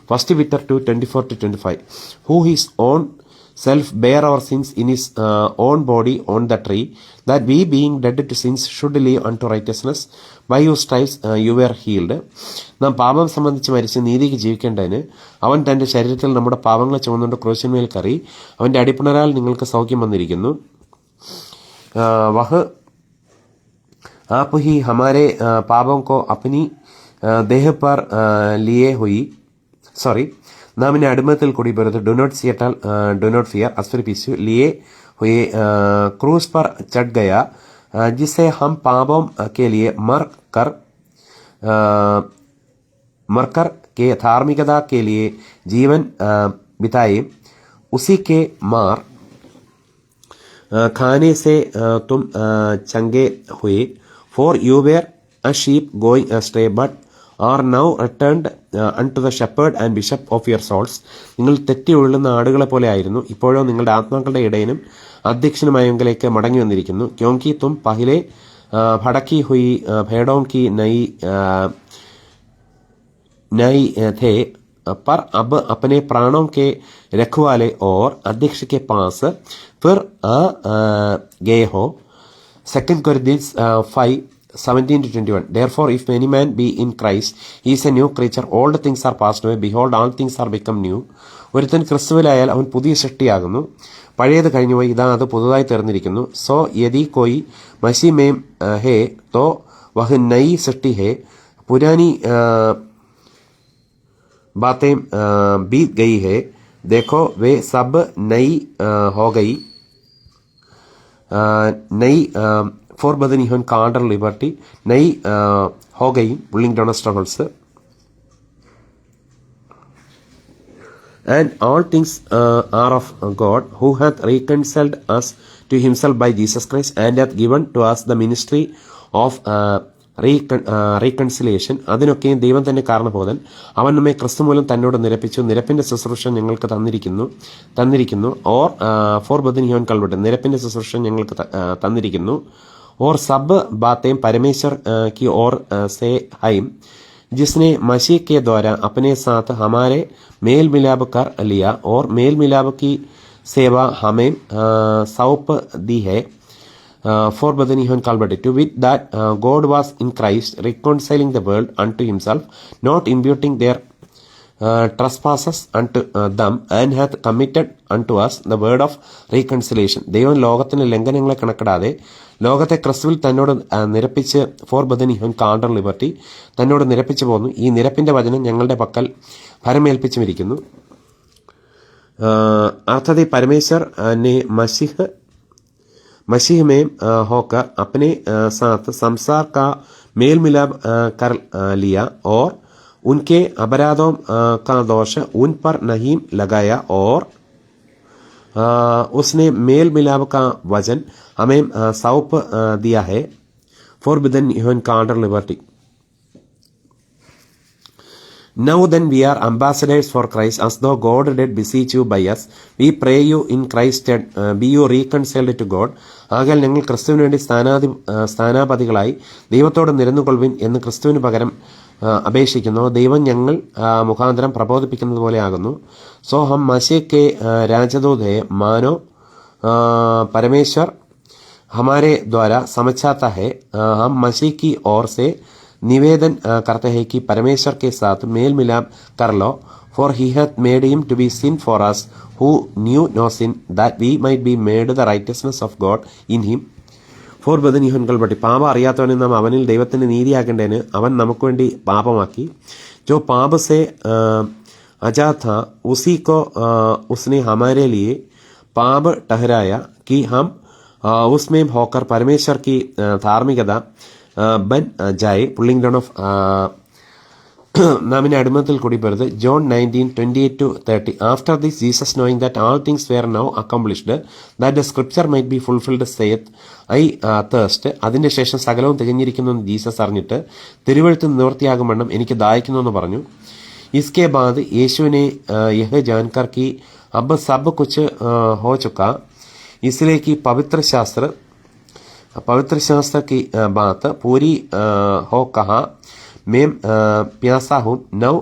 1 Peter 2:24-25. Who his own self bare our sins in his own body on the tree, that we being dead to sins should live unto righteousness. By whose stripes you were healed. നാം പാപം സംബന്ധിച്ച് മരിച്ച് നീതിക്ക് ജീവിക്കേണ്ടതിന് അവൻ തന്റെ ശരീരത്തിൽ നമ്മുടെ പാപങ്ങളെ ചുമന്നുകൊണ്ട് ക്രൂശിന്മേൽ കയറി അവന്റെ അടിപ്പിണരാൽ നിങ്ങൾക്ക് സൗഖ്യം വന്നിരിക്കുന്നു. വഹ आप ही हमारे पापों को अपनी देह पर लिए हुई नाम इन्हें अडिमतिल कुड़ी पर do not settle do not fear अस्वर पिसु लिए हुए क्रूज पर चढ़ गया जिससे हम पापों के लिए मरकर के धार्मिकता के लिए जीवन बिताए उसी के मार खाने से तुम चंगे हुए for you were a sheep going astray but are now returned unto the shepherd and bishop of your souls. നിങ്ങൾ തെറ്റി ഒഴുകുന്ന ആടുകളെ പോലെ ആയിരുന്നു, ഇപ്പോഴോ നിങ്ങളുടെ ആത്മാക്കളുടെ ഇടയനും അധ്യക്ഷനുമായവങ്കിലേക്ക് മടങ്ങി വന്നിരിക്കുന്നു. ക്യോങ്കി തും പഹിലെ ഭടക്കി ഹുയി ഭേടോं की नई थे पर अब अपने प्राणों के रखवाले और अध्यक्ष के पास फिर आ गए हो. 2 Corinthians 5:17-21. Therefore, if any man be in Christ, he is a new creature. Old things are passed away. Behold, all things are become new. ഒരുത്തൻ ക്രിസ്തുവിലായാൽ അവൻ പുതിയ സൃഷ്ടിയാകുന്നു, പഴയത് കഴിഞ്ഞുപോയി, ഇതാ അത് പുതുതായി തീർന്നിരിക്കുന്നു. സോ യദി കോയി മസി മേം ഹേ തോ വഹ നയി സൃഷ്ടി ഹേ, പുരാനി बातें बीत गई है, देखो वे सब नई हो गई. नई forbidden even carnal liberty नई हो गई pulling down struggles. And all things are of God who hath reconciled us to himself by Jesus Christ and hath given to us the ministry of reconciliation. അതിനൊക്കെയും ദൈവം തന്നെ കാരണബോധൻ. അവൻ നമ്മെ ക്രിസ്തു മൂലം തന്നോട് നിരപ്പിച്ചു, നിരപ്പിന്റെ ശുശ്രൂഷ ഞങ്ങൾക്ക് തന്നിരിക്കുന്നു. ഓർ ഫോർബദിൻ ഹ്യോൻ കൾവട്ട്, നിരപ്പിന്റെ ശുശ്രൂഷ ഞങ്ങൾക്ക് തന്നിരിക്കുന്നു. और सब बातें परमेश्वर की ओर से हैं जिसने मसीह के द्वारा अपने साथ हमारे मेल मिलाप कर लिया और मेल मिलाप की सेवा हमें सौंप दी है. Forbidden even Calvary, to wit that God was in Christ reconciling the world unto himself, not imputing their trespasses unto them, and hath committed unto us the word of reconciliation. ദൈവം ലോകത്തിന് ലംഘനങ്ങളെ കണക്കിടാതെ ലോകത്തെ ക്രിസ്തുവിൽ തന്നോട് നിരപ്പിച്ച് ഫോർബദൻ ഇവൻ കാണ്ടർ ലിബർട്ടി തന്നോട് നിരപ്പിച്ചു പോന്നു. ഈ നിരപ്പിന്റെ വചനം ഞങ്ങളുടെ പക്കൽ ഭരമേൽപ്പിച്ചുമിരിക്കുന്നു. अर्थात परमेश्वर ने मसीह में होकर अपने साथ संसार का मेल मिलाप कर लिया और उनके अपराधों का दोष उन पर नहीं लगाया और उसने मेल मिलाप का वचन हमें सौंप दिया है. Forbidden even carnal liberty. Now then we are ambassadors for Christ, as though God did beseech you by us. We pray you in Christ be you reconciled to God. ആകയാൽ ഞങ്ങൾ ക്രിസ്തുവിന് വേണ്ടി സ്ഥാനാപതികളായി ദൈവത്തോട് നിരന്നുകൊള്ളുവിൻ എന്ന് ക്രിസ്തുവിന് പകരം അപേക്ഷിക്കുന്നു. ദൈവം ഞങ്ങൾ മുഖാന്തരം പ്രബോധിപ്പിക്കുന്നത് പോലെ ആകുന്നു. സോ ഹം മസീഹ് के राजदूत है, मानो परमेश्वर हमारे द्वारा समझाता है. हम मसीह की ओर से निवेदन करते हैं कि परमेश्वर के साथ मेल मिलाप कर लो. For he hath made him to be sin for us who knew no sin, that we might be made the righteousness of God in him. Forbidden even Calvary. പാപം അറിയാത്തവനെ നാം അവനിൽ ദൈവത്തിന്റെ നീതിയാക്കേണ്ടതിന് അവൻ നമുക്ക് വേണ്ടി പാപമാക്കി. जो पाप से आजाद था उसी को उसने हमारे लिए पाप ठहराया कि हम उसमें होकर परमेश्वर की धार्मिकता बन जाए. पुल्लिंग डाउन ഓഫ് നാം ഇനി അടിമത്തിൽ കൂടി പോരുത്. John 19:28-30. After this Jesus, knowing that all things were now accomplished, that the scripture might be fulfilled, saith, I thirst. അതിന്റെ ശേഷം സകലവും തികഞ്ഞിരിക്കുന്നു എന്ന് ജീസസ് അറിഞ്ഞിട്ട് തിരുവെഴുത്ത് നിവൃത്തിയാകും വണ്ണം എനിക്ക് ദാഹിക്കുന്നു എന്ന് പറഞ്ഞു. इसके बाद यीशु ने यह जानकर कि अब सब कुछ हो चुका, इसलिए कि पवित्र शास्त्र की बात पूरी हो कहा, मैं प्यासा हूँ. Now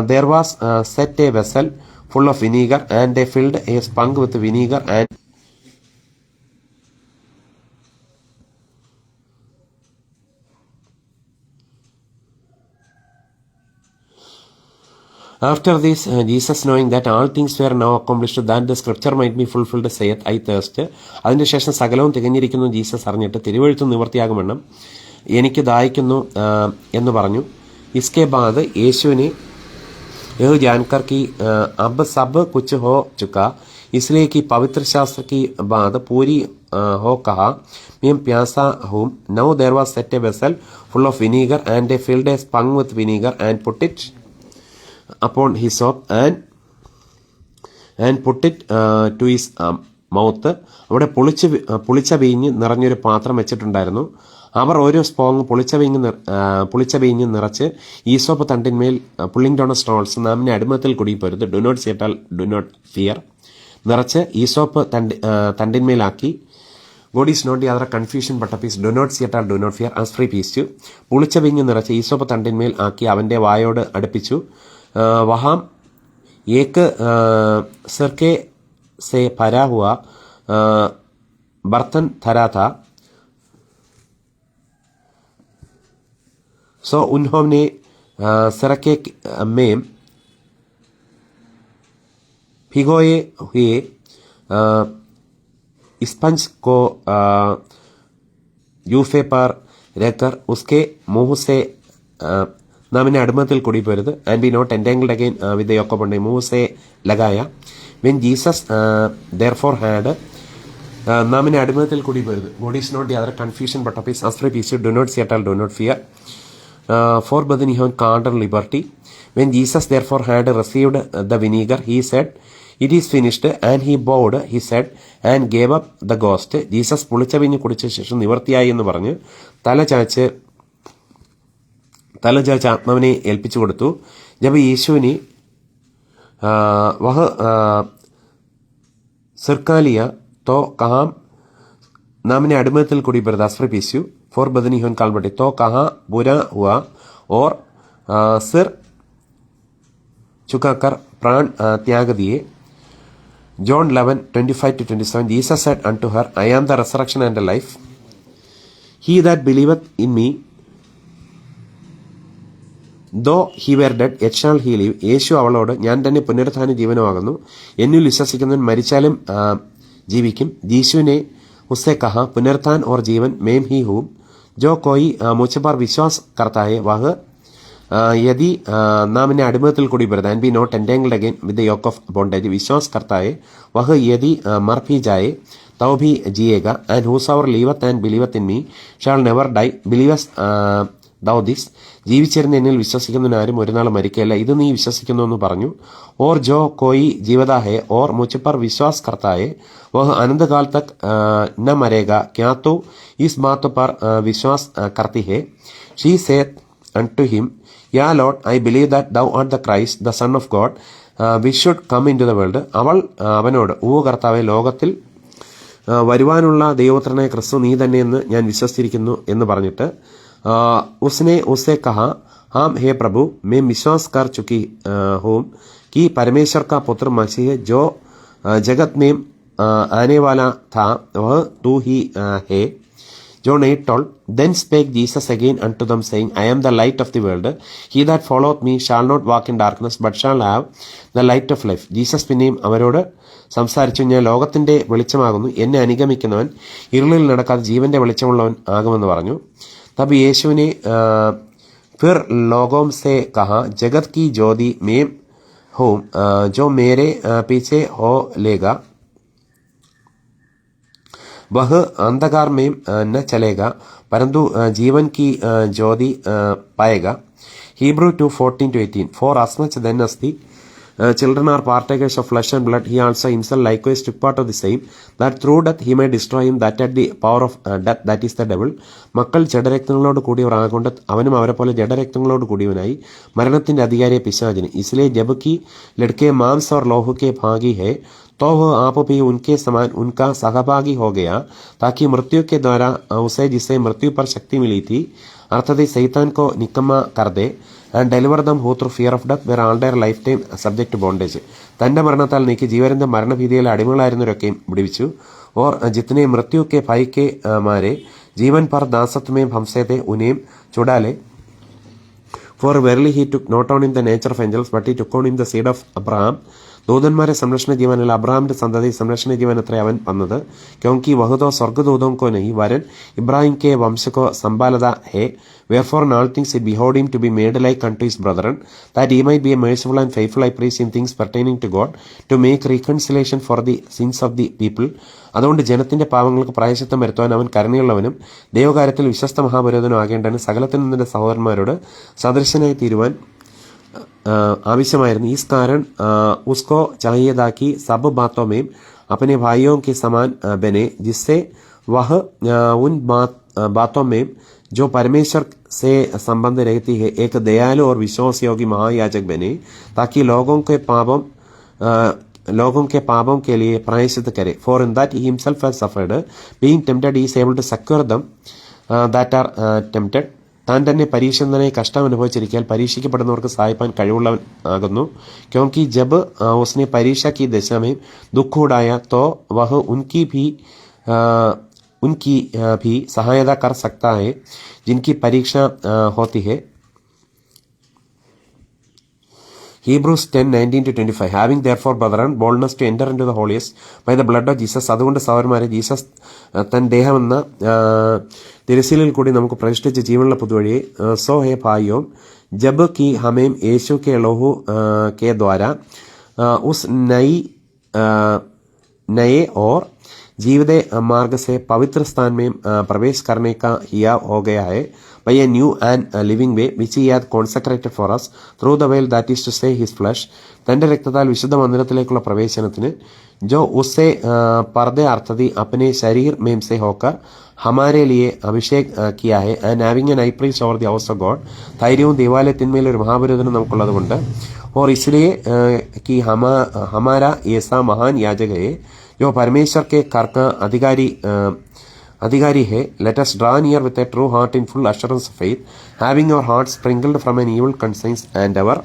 there was set a vessel full of vinegar, and they filled a spunk with vinegar and after this Jesus, knowing that all things were now accomplished, that the scripture might be fulfilled, saith, I thirst. അതിന്റെ ശേഷം സകലവും തികഞ്ഞിരിക്കുന്നു Jesus അറിഞ്ഞിട്ട് തിരുവെഴുത്ത് നിവൃത്തിയാകും വണ്ണം എനിക്ക് ദാഹിക്കുന്നു എന്ന് പറഞ്ഞു. इसके बाद यीशु ने यह जानकर कि अब सब कुछ हो चुका, इसलिए कि पवित्र शास्त्र की बात पूरी हो कहा, मैं प्यासा हूँ. Now there was set a vessel full of vinegar, and they filled a sponge with vinegar and put it upon hyssop and put it to his mouth. അവിടെ പുളിച്ച വീഞ്ഞ് നിറഞ്ഞൊരു പാത്രം വെച്ചിട്ടുണ്ടായിരുന്നു. അവർ ഓരോ സ്പോങ് പുളിച്ച വീഞ്ഞ് നിറച്ച് ഈസോപ്പ് തണ്ടിന്മേൽ പുള്ളിംഗ് ഡൗൺ സ്റ്റോൾസ്, നാമിനെ അടിമത്തിൽ കുടിപ്പോരുത്, do not സിയർ do not fear, നിറച്ച് ഈസോപ്പ് തണ്ടിന്മേലാക്കി. God is not the author confusion but a peace, do not സിയർ do not fear as free peace to. പുളിച്ച വീഞ്ഞ് നിറച്ച് ഈസോപ്പ് തണ്ടിന്മേൽ ആക്കി അവന്റെ വായോട് അടുപ്പിച്ചു. വഹാം एक सिरके से भरा हुआ बर्तन धरा था. सो उन्होंने सिरके में भिगोए हुए स्पंज को यूफे पर रखकर उसके मुंह से നാമിനെ അടിമത്തിൽ കുടിപ്പോരുത്, and be not entangled again with the yoke of bondage, മൂസെ ലഗായ. വെൻ ജീസസ് ദെയർഫോർ ഹാഡ്, നാമിനെ അടിമത്തിൽ കുടിപ്പോരുത്. God is not the author confusion but of his as peace, do not സിയർ do not fear for brethren you have called liberty. When Jesus therefore had received the vinegar he said it is finished, and he bowed he said and gave up the ghost. Jesus പുളിച്ച വീഞ്ഞ് കുടിച്ച ശേഷം നിവർത്തിയായി എന്ന് പറഞ്ഞ് തല ചാച്ച് ആത്മാവിനെ ഏൽപ്പിച്ചു കൊടുത്തു. ജബ് യേശുവിനെ വഹ സിർക്കാലിയ തോ കഹാം, നാമിനെ അടിമത്തിൽ കൂടി ബർദാസ്ഫർ പീസ്യു ഫോർ ബദനി ഹോൻ കാൽബട്ടി തോ കഹാ ബുരാ ഹുआ और सिर झुकाकर प्राण त्याग दिए. John 11:25-27. Jesus said unto her, I am the resurrection and the life. He that believeth in me, though he were dead, yet shall he live. യേശു അവളോട്, ഞാൻ തന്നെ പുനരുത്ഥാന ജീവനുമാകുന്നു, എന്നിൽ വിശ്വസിക്കുന്നവൻ മരിച്ചാലും ജീവിക്കും. ജീശുവിനെ ഉസ്സെ കഹാ പുനരുത്ഥാൻ और जीवन मेम ही हूँ, जो कोई मुझ पर विश्वास करता है वह यदि नाम अडिमത്തിൽ കൂടി बरदा and be not entangled again with the yoke of bondage. विश्वास करता है वह यदि मर भी जाए तो भी जिएगा. And whosoever liveth and believeth in me shall never die. believest thou this? ജീവിച്ചിരുന്ന എന്നിൽ വിശ്വസിക്കുന്നവൻ ആരും ഒരു നാൾ മരിക്കയില്ല, ഇത് നീ വിശ്വസിക്കുന്നു എന്ന് പറഞ്ഞു. और जो कोई जीवदा है और मुझ पर विश्वास करता है वह अनंत काल तक न मरेगा. क्या तो इस बात पर विश्वास करती है? She said unto him, Yeah Lord, I believe that thou art the Christ, the Son of God, which should come into the world. അവൾ അവനോട്, ഓ കർത്താവേ, ലോകത്തിൽ വരുവാനുള്ള ദൈവപുത്രനായ ക്രിസ്തു നീ തന്നെയെന്ന് ഞാൻ വിശ്വസിച്ചിരിക്കുന്നു എന്ന് പറഞ്ഞിട്ട് उसने उससे कहा, हाँ हे प्रभु, मैं विश्वास कर चुकी हूँ कि परमेश्वर का पुत्र मसीह जो जगत में आने वाला था वह तू ही है. John 8:12. Then spake Jesus again unto them, saying, I am the light of the world. He that followeth me shall not walk in darkness, but shall have the light of life. Jesus പിന്നെയും അവരോട് സംസാരിച്ചു, ഞാൻ ലോകത്തിന്റെ വെളിച്ചമാകുന്നു, എന്നെ അനുഗമിക്കുന്നവൻ ഇരുളിൽ നടക്കാതെ ജീവന്റെ വെളിച്ചമുള്ളവൻ ആകുമെന്ന് പറഞ്ഞു. तब यीशु ने फिर लोगों से कहा, जगत की ज्योति मैं हूँ, जो मेरे पीछे हो लेगा वह अंधकार में न चलेगा परंतु जीवन की ज्योति पाएगा. Hebrew 2:14-18. For as much then as the children are partakers of flesh and blood, he also himself likewise took part of the same, that through death he may destroy him that had the power of death, that is the devil. മക്കൾ ജഡരക്തങ്ങളോട് കൂടിയവരാകൊണ്ട് അവനും അവരെ പോലെ ജഡരക്തങ്ങളോട് കൂടിയവനായി മരണത്തിന്റെ അധികാരിയെ പിശാചിന്. इसलिए जबकि लड़के मांस और लोह के भागी है तो वह आप भी उनके समान उनका सहभागी हो गया, ताकि मृत्यु के द्वारा उसे जिसे मृत्यु पर शक्ति मिली थी अर्थात सैतान को निकम्मा कर दे. and deliver them who through fear of death were all their lifetime subject to bondage. തന്റെ മരണത്താൽ നീക്കി ജീവന്റെ മരണഭീതിയിലെ അടിമകളായിരുന്നവരൊക്കെയും വിടുവിച്ചു. और जितने मृत्यु के भय के मारे जीवन पर दासत्व में फंसे थे उन्हें छुड़ा ले. For verily he took not on him the nature of angels, but he took on him the seed of Abraham. ദൂതന്മാരെ സംരക്ഷണ ജീവനല്ല, അബ്രഹാമിന്റെ സന്തതി സംരക്ഷണ ജീവൻ അത്ര അവൻ വന്നത്. ക്യോങ്കി വഹുദോ സ്വർഗദൂതോं को नहीं वरन इब्राहिम के वंश को संभालता है. Wherefore in all things it behoved him to be made like unto his brethren, that he might be a merciful and faithful high priest in things pertaining to God, to make reconciliation for the sins of the people. അതുകൊണ്ട് ജനത്തിന്റെ പാവങ്ങൾക്ക് പ്രായശ്ചിത്തം വരുത്തുവാൻ അവൻ കരുണയുള്ളവനും ദൈവകാര്യത്തിൽ വിശ്വസ്ത മഹാപുരോഹിതനും ആകേണ്ടതിന് സകലത്തിൽ നിന്റെ സഹോദരന്മാരോട് സദൃശനായി തീരുവാൻ ആവശ്യമായിരുന്നു. इस कारण उसको चाहिए था कि सब बातों में अपने भाइयों के समान बने, जिससे वह उन बातों में जो परमेश्वर से संबंध रहती है एक दयालु और विश्वास योगी महायाजक बने, ताकि लोगों के पापों के लिए प्रायश्चित करे. For in that he himself has suffered, being tempted he is able to succor them that are tempted. താൻ തന്നെ പരീക്ഷണനായി കഷ്ടം അനുഭവിച്ചിരിക്കാൻ പരീക്ഷിക്കപ്പെടുന്നവർക്ക് സഹായിപ്പാൻ കഴിവുള്ളവൻ ആകുന്നു. ക്യോങ്കി ജബ് ഉസ്നെ പരീക്ഷ की दशा में दुख उड़ाया तो वह उनकी भी सहायता कर सकता है जिनकी परीक्षा होती है. Hebrews 10:19-25. Having therefore, brethren, boldness to enter into the holiest by the blood of Jesus. അതുകൊണ്ട് സഹോദരന്മാരെ, ജീസസ് തൻ ദേഹമെന്ന തിരശ്ശീലിൽ കൂടി നമുക്ക് പ്രതിഷ്ഠിച്ച ജീവനുള്ള പുതുവഴിയെ സോ ഹേ ഭായിയോ ജബ് की हमें यीशु के लहू के द्वारा उस नए और जीवित मार्ग से पवित्र स्थान में प्रवेश करने का हिया हो गया है, by a new and living way which he hath consecrated for us through the veil, that is to say his flesh. തന്റെ രക്തത്താൽ വിശുദ്ധ മന്ദിരത്തിലേക്കുള്ള പ്രവേശനത്തിന് जो उससे पर्दे अर्थात अपने शरीर में से होकर हमारे लिए अभिषेक किया है, and having an high priest over the house of God. ധൈര്യവും ദേവാലയത്തിന്മേൽ ഒരു മഹാപുരോഹിതനും നമുക്കുള്ളത് കൊണ്ട്, और इसलिए कि हमारा ऐसा महान याजक है जो परमेश्वर के कर का अधिकारी है. Let us draw near with a true heart in full assurance of faith, having our hearts sprinkled from an evil conscience and our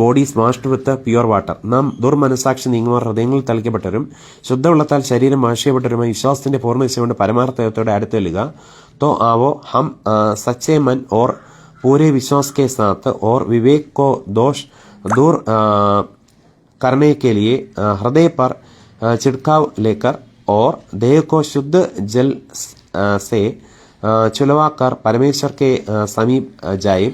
bodies washed with the pure water. നാം ദുർമനസാക്ഷി നീങ്ങുവാൻ ഹൃദയങ്ങളിൽ തളിക്കപ്പെട്ടവരും ശുദ്ധവെള്ളത്താൽ ശരീരം ആശയപ്പെട്ടവരുമായി വിശ്വാസത്തിന്റെ പൂർണ്ണനിശ്ചയകൊണ്ട് പരമാർത്ഥത്തോടെ അടുത്തെല്ലുക. तो आओ हम सच्चे मन और पूरे विश्वास के साथ और विवेक को दोष दूर करने के लिए हृदय पर छिड़काव लेकर और देह को शुद्ध जल से चुलवाकर परमेश्वर के समीप जाए.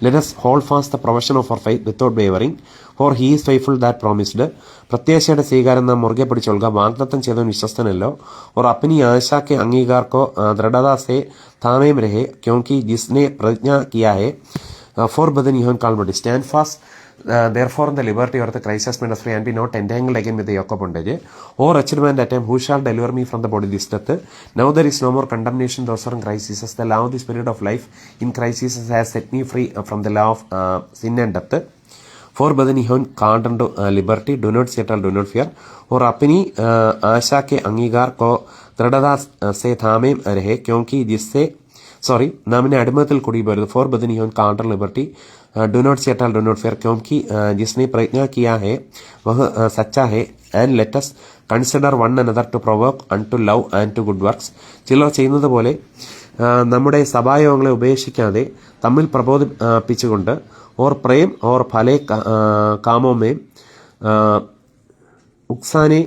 Let us hold fast the profession of our faith without wavering, for he is faithful that promised. प्रत्याशയുടെ സ്വീകാരം നാം മുറുകെ പിടിച്ചോളുക, വാഗ്ദത്തം ചെയ്തവൻ വിശ്വസ്തനല്ലോ. और अपनी आशा के अंगीकार को दृढ़ता से थामे रहे, क्योंकि जिसने प्रतिज्ञा किया है. For brethren, you have called to stand fast therefore in the liberty of the Christ has made us free, and be not entangled again with the yoke of bondage. O wretched man that time, who shall deliver me from the body of this death? Now there is no more condemnation those who are in Christ Jesus. The law of the Spirit of life in Christ Jesus has set me free from the law of sin and death. For brethren, you have called unto liberty, do not settle, do not fear. और अपनी आशा के अंगीकार को दृढ़ता से थामे रहे, क्योंकि जिससे नाम ने अडिमത്തിൽ കൂടി വരുന്നത്. For brethren, you have called unto liberty, do not settle, do not fear, क्योंकि जिसने प्रतिज्ञा किया है वह सच्चा है. And let us consider one another to provoke unto love and to good works. ചിലർ ചെയ്യുന്നത് പോലെ നമ്മുടെ സഭായോഗങ്ങളെ ഉപേക്ഷിക്കാതെ തമ്മിൽ പ്രബോധിപ്പിച്ചുകൊണ്ട് और प्रेम और भले कामों में उकसाने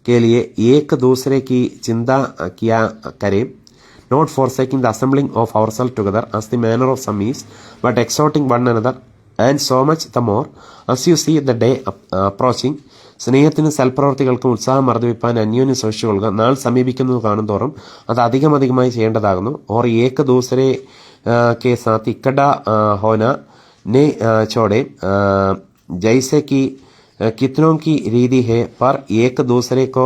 के लिए एक दूसरे की चिंता किया करें. Not forsaking the assembling of ourselves together as the manner of some is, but exhorting one another, and so much the more as you see the day approaching. സ്നേഹത്തിനും സൽപ്രവർത്തികൾക്കും ഉത്സാഹം വർദ്ധിപ്പിക്കാൻ അന്യോന്യം സൂക്ഷിച്ചുകൊള്ളുക. നാൾ സമീപിക്കുന്നത് കാണുന്തോറും അത് അധികമധികമായി ചെയ്യേണ്ടതാകുന്നു. और एक दूसरे के साथ इकट्ठा होना ने छोड़े, जैसे कि कितनों की रीति है, पर एक दूसरे को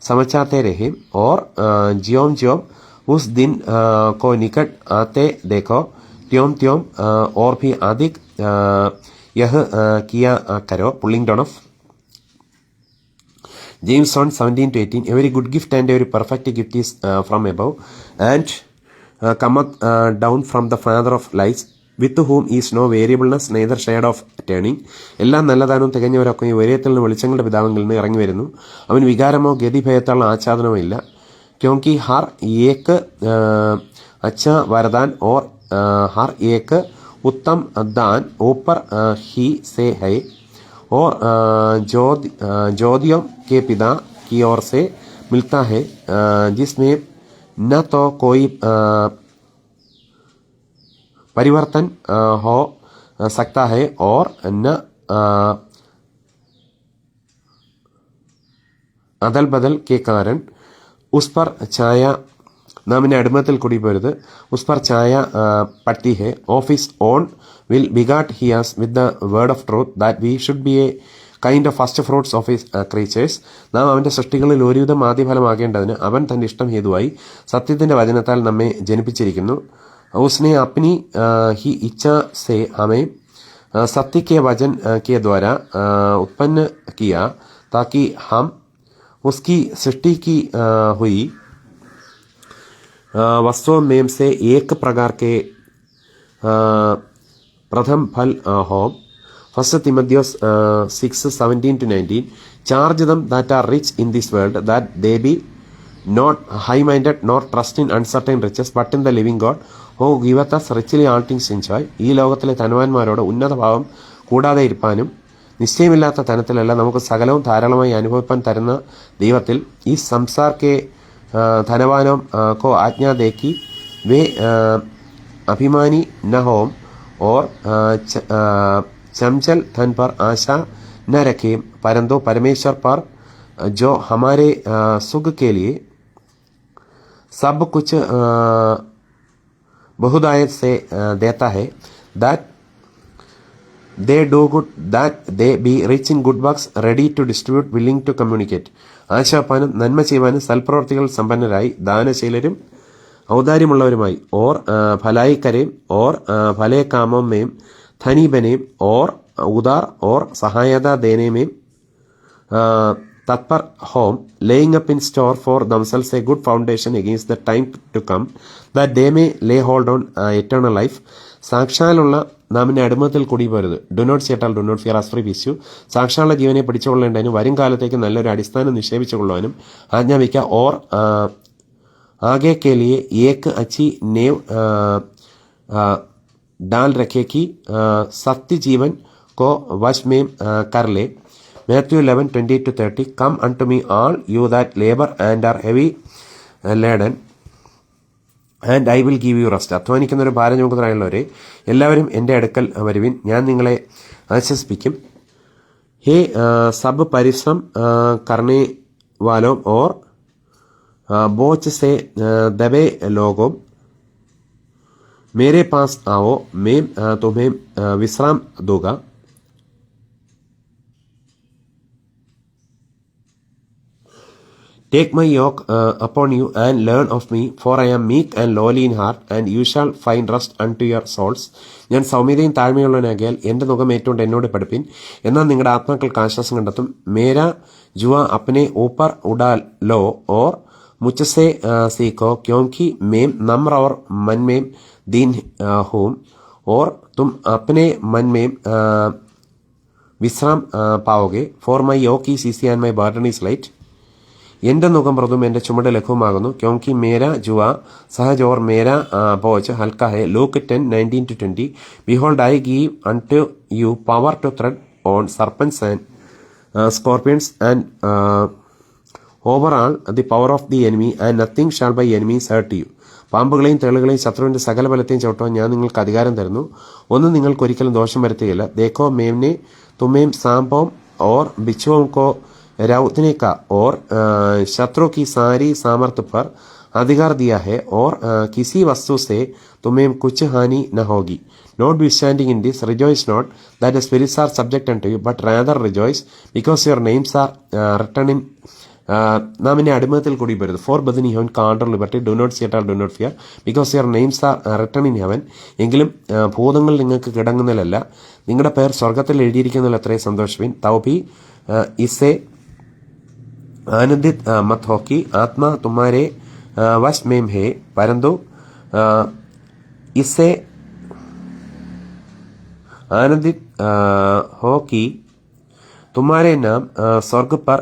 समझाते रहे. और ज्यों उस दिन को निकट आते देखो, त्यों और भी अधिक यह किया करो. Pulling down of James 1:17-18. Every good gift and every perfect gift is from above, and cometh down from the Father of lights, with whom is no variableness, neither shade of turning. എല്ലാം നല്ലതാനും തികഞ്ഞവരൊക്കെ ഈ ഉയരത്തിൽ നിന്ന് വെളിച്ചങ്ങളുടെ പിതാവിൽ നിന്ന് ഇറങ്ങി വരുന്നു. അവൻ വികാരമോ ഗതിഭയത്തുള്ള ആച്ഛാദനമോ ഇല്ല. क्योंकि हर एक अच्छा वरदान और हर एक उत्तम दान ऊपर ही से है और ज्योतियों के पिता की ओर से मिलता है, जिसमें न तो कोई परिवर्तन हो सकता है और न अदल बदल के कारण उस पर छाया നാം ഇനി അടിമത്തിൽ കൂടി പോരുത്. ഉസ് പർ ഛായ പട്ടി ഹെ of his own will begat he us with the word of truth that we should be a kind of first fruits of his creatures. നാം അവന്റെ സൃഷ്ടികളിൽ ഒരുവിധം ആദ്യഫലമാകേണ്ടതിന് അവൻ തന്റെ ഇഷ്ടം ഹേതുവായി സത്യത്തിന്റെ വചനത്താൽ നമ്മെ ജനിപ്പിച്ചിരിക്കുന്നു. ഉസ്നെ അപ്നി ഹി ഇച്ഛ സെ ഹമേ സത്യ के वचन के द्वारा उत्पन्न किया ताकि हम उसकी सृष्टि की हुई वस्तुओं में से एक प्रकार के प्रथम फल हो. First Timothy 6:17-19. Charge them that are rich in this world, that they be not high-minded nor trust in uncertain riches, but in the living God, who giveth us richly all things in joy. ഈ ലോകത്തിലെ ധനവാന്മാരോട് ഉന്നത ഭാവം കൂടാതെ ഇരിപ്പാനും നിശ്ചയമില്ലാത്ത ധനത്തിലല്ല നമുക്ക് സകലവും ധാരാളമായി അനുഭവിപ്പാൻ തരുന്ന ദൈവത്തിൽ ഈ സംസാർ के धनवानों को आज्ञा दे कि वे अभिमानी न हो और चंचल धन पर आशा न रखें, परंतु परमेश्वर पर जो हमारे सुख के लिए सब कुछ बहुदायत से देता है, that they do good, that they be rich in good works, ready to distribute, willing to communicate. ആശാപ്പാനും നന്മ ചെയ്യുവാനും സൽപ്രവർത്തികൾ സമ്പന്നരായി ദാനശീലരും ഔദാര്യമുള്ളവരുമായി ഓർ ഭലായി കരയും ഓർ ഭലേ കാമോം മേം ധനി ബനേം ഓർ ഉദാർ ഓർ സഹായത ദേനെ മേം തത്പർ ഹോം laying up in store for themselves a good foundation against the time to come, that they may lay hold on eternal life. സാക്ഷാലുള്ള നാമിന്റെ അടിമത്തിൽ കൂടി പോരുത്. Do not see at all do not fear as free peace you. സാക്ഷാലുള്ള ജീവനെ പിടിച്ചുകൊള്ളേണ്ടതിനും വരും കാലത്തേക്ക് നല്ലൊരു അടിസ്ഥാനം നിക്ഷേപിച്ചുകൊള്ളുവാനും ആജ്ഞാപിക്കുക. ഓർ ആകെ के लिए एक अच्छी नेव डाल रखे कि सत्य जीवन को वश में कर ले. Matthew 11:20-30. Come unto me all you that labor and are heavy laden, and I will give you rest. അധ്വാനിക്കുന്ന ഒരു ഭാരചുമക്കുന്നവരെ എല്ലാവരും എൻ്റെ അടുക്കൽ വരുവിൻ, ഞാൻ നിങ്ങളെ ആശ്വസിപ്പിക്കും. हे सब परिश्रम करने वालों और बोझ से दबे लोगों, मेरे पास आओ, मैं तुम्हें विश्राम दूंगा. Take my yoke upon you and learn of me, for I am meek and lowly in heart, and you shall find rest unto your souls. ഞാൻ സൗമ്യതയും താഴ്മയുള്ളവനാകിയാൽ എന്റെ നുകം ഏറ്റുകൊണ്ട് എന്നോട് പഠിപ്പിൻ, എന്നാൽ നിങ്ങളുടെ ആത്മാക്കൾക്ക് ആശ്വാസം കണ്ടെത്തും. മേരാ ജുവാ അപ്നെ ഊപ്പർ ഉഡാ ലോ ഓർ മുझसे सीखो, क्योंकि मैं नम्र और मन में दीन हूँ, और तुम अपने मन में विश्राम पाओगे. For my yoke is easy and my burden is light. എന്റെ നുകം മൃദുവും എന്റെ ചുമട് ലഘുവുമാകുന്നു. ക്യോങ്കി മേര ജുവ സഹജ് ഓർ മേര ബോജ് ഹൽക്ക ഹെ. Luke 10:19-20. Behold, I give unto you power to tread on serpents and scorpions and over all the power of the enemy, and nothing shall by enemies hurt you. പാമ്പുകളെയും തേളുകളെയും ശത്രുവിന്റെ സകല ബലത്തെയും ചവിട്ടുവാൻ ഞാൻ നിങ്ങൾക്ക് അധികാരം തരുന്നു, ഒന്നും നിങ്ങൾക്ക് ഒരിക്കലും ദോഷം വരുത്തുകയില്ല. देखो मैंने तुम्हें सांपों और बिच्छुओं को रौंदने का और शत्रु की सारी सामर्थ्य पर अधिकार दिया है, और किसी वस्तु से तुम्हें कुछ हानि न होगी. Notwithstanding in this, rejoice not that the spirits are subject unto you, but rather rejoice because your names are written in. നാം ഇനി അടിമത്തിൽ കൂടി പോരുത്. Four Bethany heaven counter liberty, do not see at all do not fear, because your names are written in heaven. എങ്കിലും ഭൂതങ്ങൾ നിങ്ങൾക്ക് കിടങ്ങുന്നതിലല്ല, നിങ്ങളുടെ പേർ സ്വർഗത്തിൽ എഴുതിയിരിക്കുന്നതിൽ അത്രയും സന്തോഷവിൻ. തൗബി ഇസെ आनंदित मत हो कि आत्मा तुम्हारे वश में है, परंतु इससे आनंदित हो कि तुम्हारे नाम स्वर्ग पर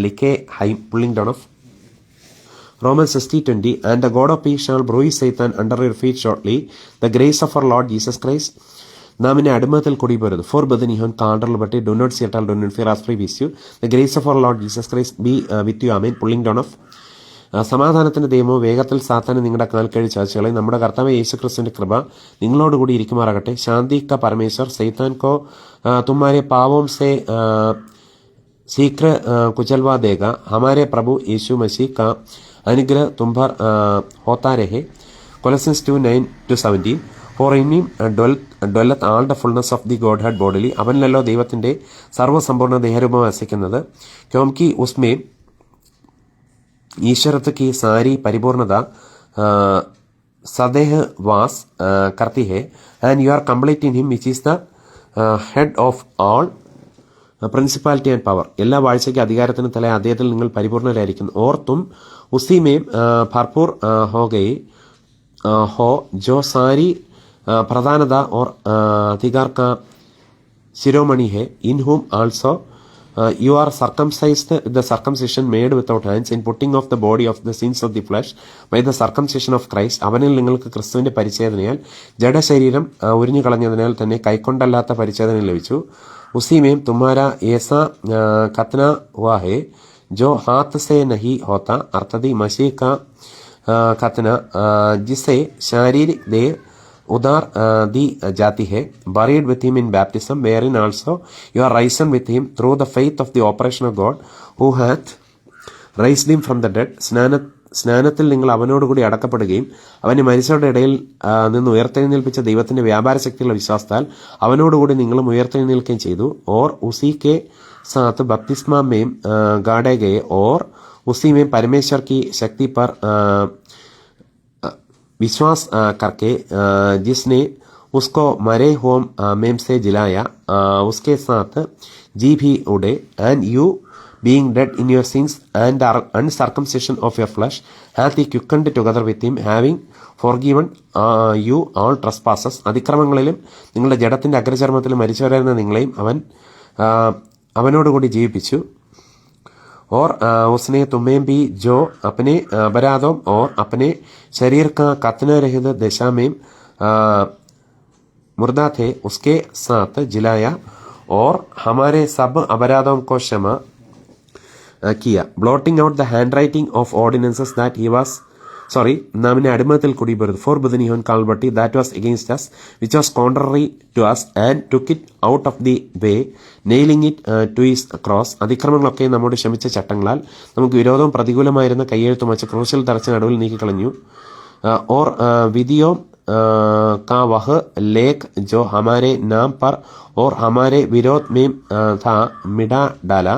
लिखे high. Pulling down of Romans 16:20, and the God of peace shall bruise Satan under your feet shortly. The grace of our Lord Jesus Christ. നാം ഇനി അടിമത്തിൽ കുടിപോരുത്. Forbidden heaven counter liberty do not see at all do not fear as free with you. The grace of our Lord Jesus Christ be with you. Amen. Pulling down of സമാധാനത്തിന്റെ ദൈവമോ വേഗത്തിൽ സാത്താനെ നിങ്ങളുടെ കാൽക്കഴി ചാച്ചുകളെ നമ്മുടെ കർത്താവ് യേശുക്രിസ്തുവിന്റെ കൃപ നിങ്ങളോടുകൂടി ഇരിക്കുമാറാകട്ടെ. ശാന്തി ക പരമേശ്വർ സൈത്താൻ കോ തുമ്മാരെ പാവോം സെ शीघ्र कुचलवा देगा. हमारे प्रभु यीशु मसीह का अनुग्रह तुम पर होता रहे. Colossians 2:9-17. For in him dwelleth all the fullness of the Godhead bodily. അവനിലല്ലോ ദൈവത്തിന്റെ സർവ്വസമ്പൂർണ്ണ ദേഹരൂപം വസിക്കുന്നത്. ക്യോംകി ഉസ്മേ ഈശ്വരത്വ की सारी परिपूर्णता सदैह वास करती है. And you are complete in him which is the head of all principality and power. എല്ലാ വാഴ്ചയ്ക്ക് അധികാരത്തിന് തല അദ്ദേഹത്തിൽ നിങ്ങൾ പരിപൂർണരായിരിക്കുന്നു. ഓർ തും ഉസിമേം ഭർപൂർ ഹോ ഗയി ഹോ ജോ സാരി പ്രധാനത ഓർ അധികാർ കാ ശിരോമണി ഹെ. In whom also you are circumcised with the circumcision made without hands in putting off the body of the sins of the flesh by the circumcision of Christ. അവനിൽ നിങ്ങൾക്ക് ക്രിസ്തുവിന്റെ പരിച്ഛേദനയാൽ ജഡശരീരം ഉരിഞ്ഞു കളഞ്ഞതിനാൽ തന്നെ കൈക്കൊണ്ടല്ലാത്ത പരിച്ഛേദന ലഭിച്ചു. उसी में तुम्हारा ऐसा खतना हुआ है जो हाथ से नहीं होता, अर्थात मसीह का खतना जिसे शारीरिक देह उधार दी जाती है. Buried with him in baptism, wherein also you are risen with him through the faith of the operation of God, who hath raised him from the dead. സ്നാനത്തിൽ നിങ്ങൾ അവനോടുകൂടി അടക്കപ്പെടുകയും അവനെ മരിച്ചവരുടെ ഇടയിൽ നിന്ന് ഉയർത്തെഴുന്നേൽപ്പിച്ച ദൈവത്തിന്റെ വ്യാപാര ശക്തിയുള്ള വിശ്വാസത്താൽ അവനോടുകൂടി നിങ്ങളും ഉയർത്തെഴുന്നേൽക്കുകയും ചെയ്തു. ഓർ ഉസി കെ സാത്ത് ബപ്തിസ്മാ മേം ഗാഡേ ഗയെ ഓർ ഉസി മേം परमेश्वर की शक्ति पर विश्वास करके जिसने उसको मरे हुए मेम से जिलाया उसके साथ जी भी उड़े. And you being dead in your sins and uncircumcision of your flesh hath he quickened together with him, having forgiven you all trespasses. അതിക്രമങ്ങളിലും നിങ്ങളുടെ ജഡത്തിന്റെ അഗ്രചർമ്മത്തിലും മരിച്ചവരായിരുന്ന നിങ്ങളെയും അവനോടുകൂടി ജീവിപ്പിച്ചു. और उसने तुम्हें भी जो अपने अपराधों और अपने शरीर का कतना रहित दशा में मुर्दा थे उसके साथ जिलाया और हमारे सब अपराधों को क्षमा किया. blotting out the handwriting of ordinances that he was നാം ഇനി അടിമത്തിൽ കുടിപെടുത്തു. Forbidden counter liberty that was against us, which was contrary to us, and took it out of the way, nailing it to his cross. അതിക്രമങ്ങളൊക്കെ നമ്മോട് ക്ഷമിച്ച ചട്ടങ്ങളാൽ നമുക്ക് വിരോധവും പ്രതികൂലമായിരുന്ന കയ്യെഴുത്തും വച്ച് ക്രൂശിൽ തറച്ച് നടുവിൽ നീക്കിക്കളഞ്ഞു. और विधियों का वह लेख जो हमारे नाम पर और हमारे विरोध में था मिटा डाला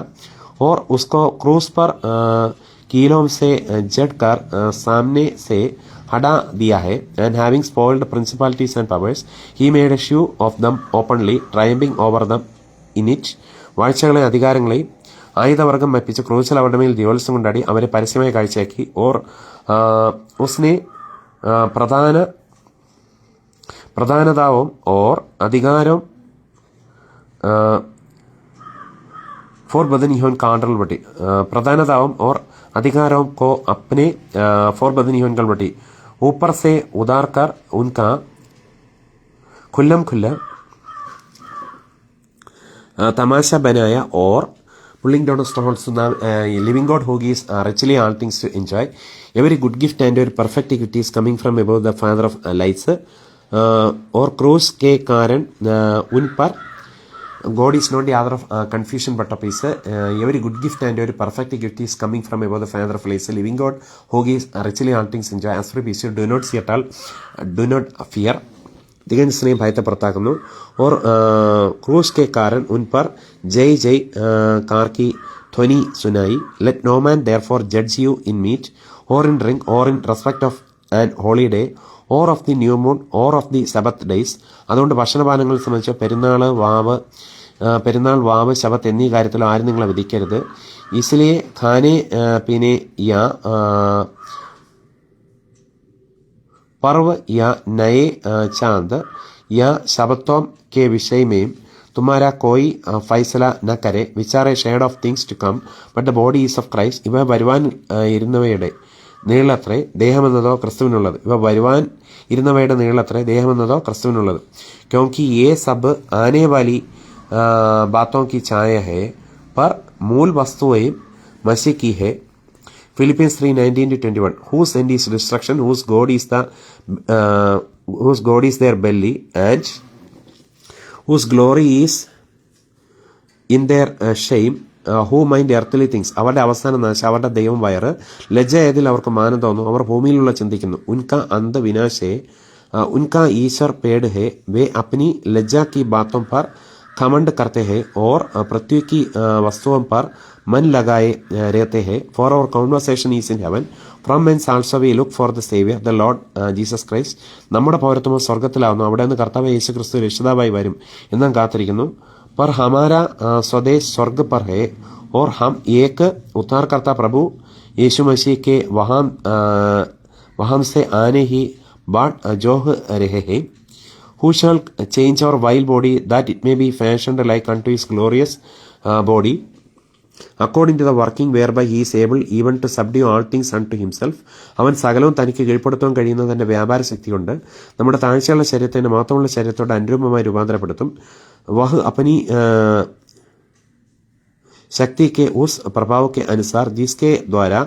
और उसको क्रूस पर कीलों से जड़ कर सामने से हटा दिया है. And having spoiled principalities and powers, he made a show of them openly, triumphing over them in it. വാഴ്ചകളെയും അധികാരങ്ങളെയും ആയുധവർഗം വപ്പിച്ച് ക്രൂശിൽ അവരുടെ മേൽ ദിവസം കൊണ്ടാടി അവരെ പരസ്യമായി കാഴ്ചയാക്കി. ഓർ ഉസ്നെ പ്രധാനതാവും ഓർ അധികാരവും फोर बदनीहोन कांडल बटी प्रधानताओं और अधिकारों को अपने फोर बदनीहोन कल बटी ऊपर से उतार कर उनका खुल्लम खुल्ला तमाशा बनाया. और pulling down of strongholds to the living God who gives richly all things to enjoy. Every good gift and every perfect gift is coming from above the Father of lights. और क्रूस के कारण उन पर God is not the author of confusion but of peace. Every good gift and every perfect gift is coming from above the Father of lights. Living God who gives richly all things enjoy. As for peace, do not see at all, do not fear. दिगंत स्नेह भयते प्रताकनु. और क्रूस के कारण उन पर जय जय car की ध्वनि सुनाई. Let no man therefore judge you in meat or in drink or in respect of an holiday or of the new moon or of the Sabbath days. അതുകൊണ്ട് ഭക്ഷണപാനങ്ങൾ സംബന്ധിച്ച് പെരുന്നാൾ വാവ് ശബത്ത് എന്നീ കാര്യത്തിൽ ആരും നിങ്ങളെ വിധിക്കരുത്. इसलिए खाने पीने या पर्व या नए चांद या शबतों के विषय में तुम्हारा कोई फैसला न करे. Which are a shade of things to come but the body is of Christ. ഇവ വരുവാൻ ഇരുന്നവയുടെ നീളത്രേ ദേഹമെന്നതോ ക്രിസ്തുവിനുള്ളത്. ഇവ വരുവാൻ ഇരുന്നവയുടെ നീളത്രേ ദേഹമെന്നതോ ക്രിസ്തുവിനുള്ളത്. ക്യോങ്കി യേ സബ് ആനെ വാലി ബാത്തോं की छाया है पर मूल वस्तुएं मसीह की है. Philippians 3:19-21. Whose end is destruction, whose God is their belly, and whose glory is in their shame, who mind earthly things. അവരുടെ അവസാന നാശം, അവരുടെ ദൈവം വയറ്. ലജ്ജ ഏതിൽ അവർക്ക് മാനം തോന്നുന്നു, അവർ ഭൂമിയിലുള്ള ചിന്തിക്കുന്നു. ഉൻക അന്ത വിനാശേ उनका ईश्वर पेड़ है, वे अपनी लज्जा की बातों पर घमंड करते हैं और पृथ्वी की वस्तुओं पर मन लगाए रहते हैं. For our conversation is in heaven, from whence also we look for the Savior, the Lord Jesus Christ. നമ്മുടെ പൗരത്വം സ്വർഗത്തിലാവുന്നു, അവിടെ നിന്ന് കർത്താവ് യേശു ക്രിസ്തു രക്ഷിതാവായി വരും എന്നും കാത്തിരിക്കുന്നു. पर हमारा स्वदेश स्वर्ग पर है और हम एक उद्धारकर्ता प्रभु यीशु मसीह के वहां से आने ही बाद जोह रहे हैं. Who shall change our vile body that it may be fashioned like unto his glorious body, according to the working whereby he is able even to subdue all things unto himself. അവൻ സകലവും തനിക്ക് കീഴ്പ്പെടുത്താൻ കഴിയുന്ന തന്റെ വ്യാപാര ശക്തി കൊണ്ട് നമ്മുടെ താഴ്ചയുള്ള ശരീരത്തിന്റെ മഹത്വമുള്ള ശരീരത്തോട് അനുരൂപമായി രൂപാന്തരപ്പെടുത്തും. वह अपनी शक्ति के उस प्रभाव के अनुसार जिसके द्वारा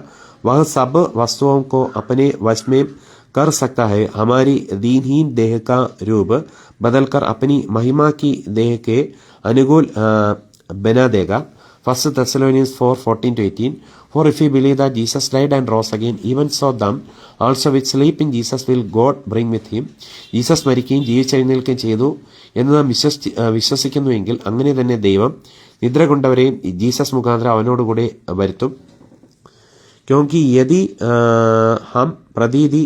वह सब वस्तुओं को अपने वश में कर सकता है, हमारी दीनहीन देह का रूप बदलकर अपनी महिमा की देह के अनुकूल बना देगा. 1 Thessalonians 4:14-18. For if we believe that Jesus died and rose again, even so them also which sleep in Jesus will God bring with him. Jesus മരിക്കുകയും ജീവിച്ചെഴുന്നേൽക്കുകയും ചെയ്തു എന്ന് നാം വിശ്വസിക്കുന്നുവെങ്കിൽ അങ്ങനെ തന്നെ ദൈവം നിദ്ര കൊണ്ടവരെയും ജീസസ് മുഖാന്തരം അവനോടുകൂടെ വരുത്തും. क्योंकि यदि हम प्रतीति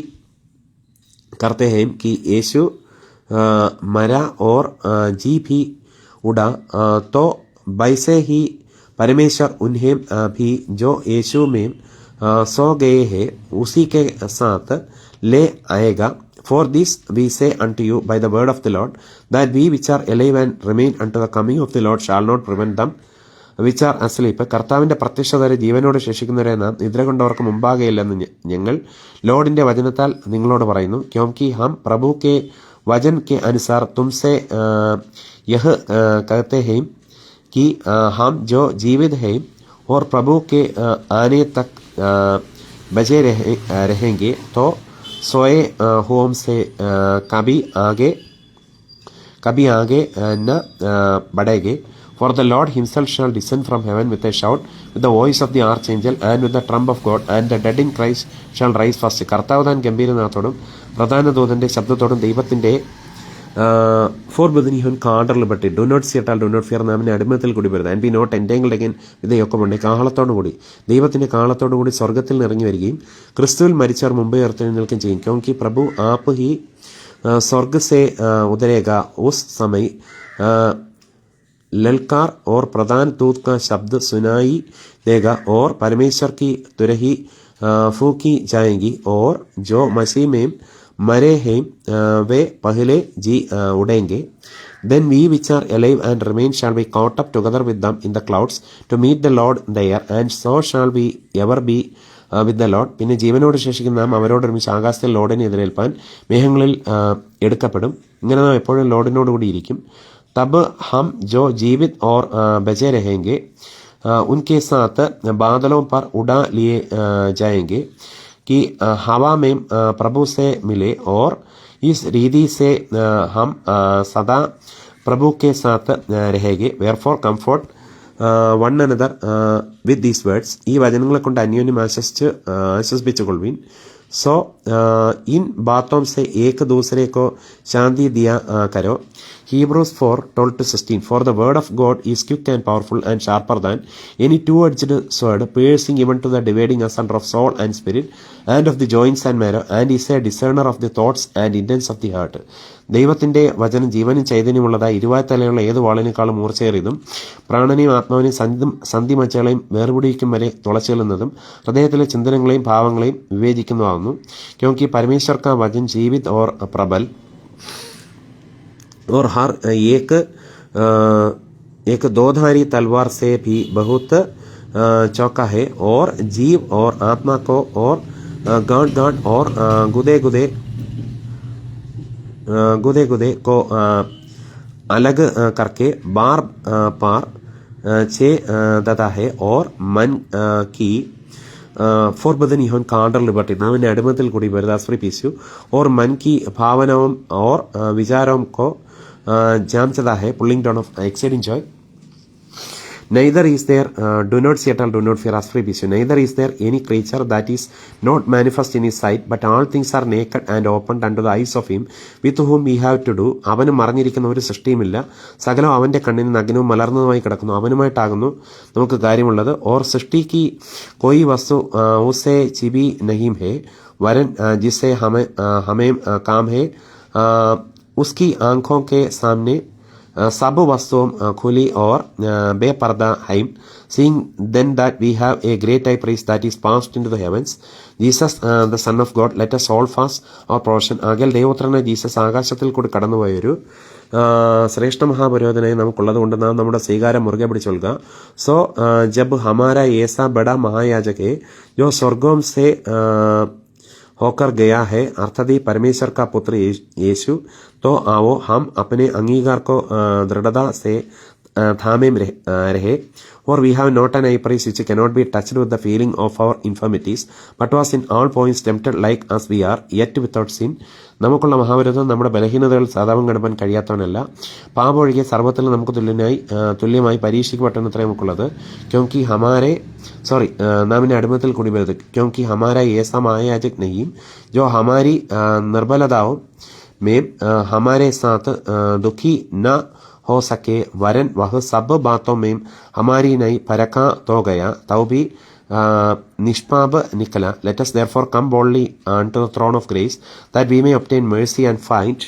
करते हैं कि यीशु मरा और जी भी उड़ा, तो वैसे ही परमेश्वर उन्हें भी जो यीशु में सो गए हैं उसी के साथ ले आएगा. For this we say unto you by the word of the Lord, that we which are alive and remain unto the coming of the Lord shall not prevent them which are asleep. കർത്താവിന്റെ പ്രത്യക്ഷത വരെ ജീവനോട് ശേഷിക്കുന്നവരെ നാം നിദ്ര കൊണ്ടവർക്ക് മുമ്പാകെയില്ലെന്ന് ഞങ്ങൾ ലോർഡിന്റെ വചനത്താൽ നിങ്ങളോട് പറയുന്നു. क्योंकि हम प्रभु के वचन के अनुसार तुमसे यह कहते हैं कि हम जो जीवित हैं और प्रभु के आने तक बचे रहेंगे तो सोए होम से कभी आगे न बढ़ेंगे. For the Lord himself shall descend from heaven with a shout, with the voice of the archangel, and with the trump of God, and the dead in Christ shall rise first. കർത്താവ് താൻ ഗംഭീരനാഥത്തോടും പ്രധാന ദൂതന്റെ ശബ്ദത്തോടും ദൈവത്തിന്റെ forbidden even counter liberty, do not സിയർ do not fear, നാമിനെ അടിമത്തിൽ കൂടി വരുന്നത്, and be not entangled again with യൊക്കമുണ്ട്. കാഹളത്തോടുകൂടി ദൈവത്തിന്റെ കാഹളത്തോടുകൂടി സ്വർഗത്തിൽ ഇറങ്ങി വരികയും ക്രിസ്തുവിൽ മരിച്ചവർ മുമ്പേ ഉയർത്തെഴുന്നേൽക്കുകയും ചെയ്യും. क्योंकि प्रभु आप ही स्वर्ग से उतरेगा, उस समय ललकार और प्रधान दूत का शब्द सुनाई देगा और परमेश्वर की तुरही फूकी जाएंगी और जो मसीह में मरे हैं वे पहले जी उड़ेंगे. Then we which are alive and remain shall be caught up together with them in the clouds to meet the Lord in the air, and so shall we ever be with the Lord. പിന്നെ ജീവനോട് ശേഷിക്കുന്ന നാം അവരോടൊരുമിച്ച് ആകാശത്തിൽ ലോർഡിനെ എതിരേൽപ്പാൻ മേഘങ്ങളിൽ എടുക്കപ്പെടും. ഇങ്ങനെ നാം എപ്പോഴും ലോർഡിനോടുകൂടി ഇരിക്കും. तब हम जो जीवित और बचे रहेंगे उनके साथ बादलों पर उड़ा लिए जाएंगे कि हवा में प्रभु से मिले, और इस रीति से हम सदा प्रभु के साथ रहेंगे. Wherefore comfort one another with these words. ഈ വചനങ്ങളെ കൊണ്ട് അന്യോന്യം ആശ്വസിപ്പിച്ചുകൊള്ളുവിൻ. सो इन बातों से एक दूसरे को शांति दिया करो. Hebrews 4:12-16. For the word of God is quick and powerful and sharper than any two-edged sword, piercing even to the dividing asunder of soul and spirit, and of the joints and marrow, and is a discerner of the thoughts and intents of the heart. ദൈവത്തിന്റെ വചനം ജീവനും ചൈതന്യമുള്ളതായി ഇരുവായ്ത്തലയുള്ള ഏത് വാളിനേക്കാളും മൂർച്ചയേറിയതും പ്രാണനെയും ആത്മാവിനെയും സന്ധിമച്ചകളെയും വേർപിടിക്കും വരെ തുളച്ചെല്ലുന്നതും ഹൃദയത്തിലെ ചിന്തനങ്ങളെയും ഭാവങ്ങളെയും വിവേചിക്കുന്നതാകുന്നു. क्योंकि परमेश्वर का वचन जीवित और प्रबल और हर एक दोधारी तलवार से भी बहुत चौका है और जीव और आत्मा को और गांड गांड और गुदे गुदे गुदे गुदे को अलग करके बार पार छे देता है और मन की फोरबदन इहोन कांडर लिबर्टी नाम अडिमतिल കൂടി बरदास्प्रिपिച്ചു और मन की भावनाओं और विचारों को जामचता है pulling down of exciting Joy neither is there do not see at all do not fear aspripicio neither is there any creature that is not manifest in his sight but all things are naked and opened unto the eyes of him with whom we have to do അവന് മറഞ്ഞിരിക്കുന്ന ഒരു സൃഷ്ടിയുമില്ല സകലം അവന്റെ കണ്ണിന് നഗ്നവും മലർന്നതുമായി കിടക്കുന്നു അവനുമായിട്ടാകുന്നു നമുക്ക് കാര്യമുള്ളത് और सृष्टि की कोई वस्तु उसे छिपी नहीं है वरन जिससे हमें काम है उसकी आंखों के सामने सब वस्तुओं खुली और बेपर्दा है seeing then that we have a great high priest that is passed into the heavens Jesus the son of God let us all fast our portion ആകയാൽ ദൈവപുത്രനായ ജീസസ് ആകാശത്തിൽ കൂടി കടന്നുപോയൊരു ശ്രേഷ്ഠ മഹാപുരോഹിതനായി നമുക്കുള്ളത് കൊണ്ട് നാം നമ്മുടെ സ്വീകാരം മുറുകെ പിടിച്ചൊള്ളുക സോ ജബ് ഹമാര ഏസാ ബഡാ മഹായാജക് ഹെ जो स्वर्गों से होकर गया है अर्थात परमेश्वर का पुत्र यीशु तो आओ हम अपने अंगीकार को दृढ़ता से थामे रहे और we have not an high priest which cannot be touched with the feeling of our infirmities but was in all points tempted like as we are yet without sin നമുക്കുള്ള മഹാപുരോഹിതൻ നമ്മുടെ ബലഹീനതകൾ സാധാരണ കടപ്പാൻ കഴിയാത്തവനല്ല പാപം ഒഴികെ സർവ്വത്തിലും നമുക്ക് തുല്യമായി പരീക്ഷിക്കപ്പെട്ടെന്നത്രേ നമുക്കുള്ളത് क्योंकि हमारे नाम अडिमतिल കൂടി വരുത് क्योंकि हमारा ऐसा महायाजक नहीं जो हमारी निर्बलताओं में हमारे साथ दुखी न हो सके वरन वह सब बातों में हमारी नहीं परखा तो गया तो भी निष्पाप निकला let us therefore come boldly unto the throne of grace that we may obtain mercy and find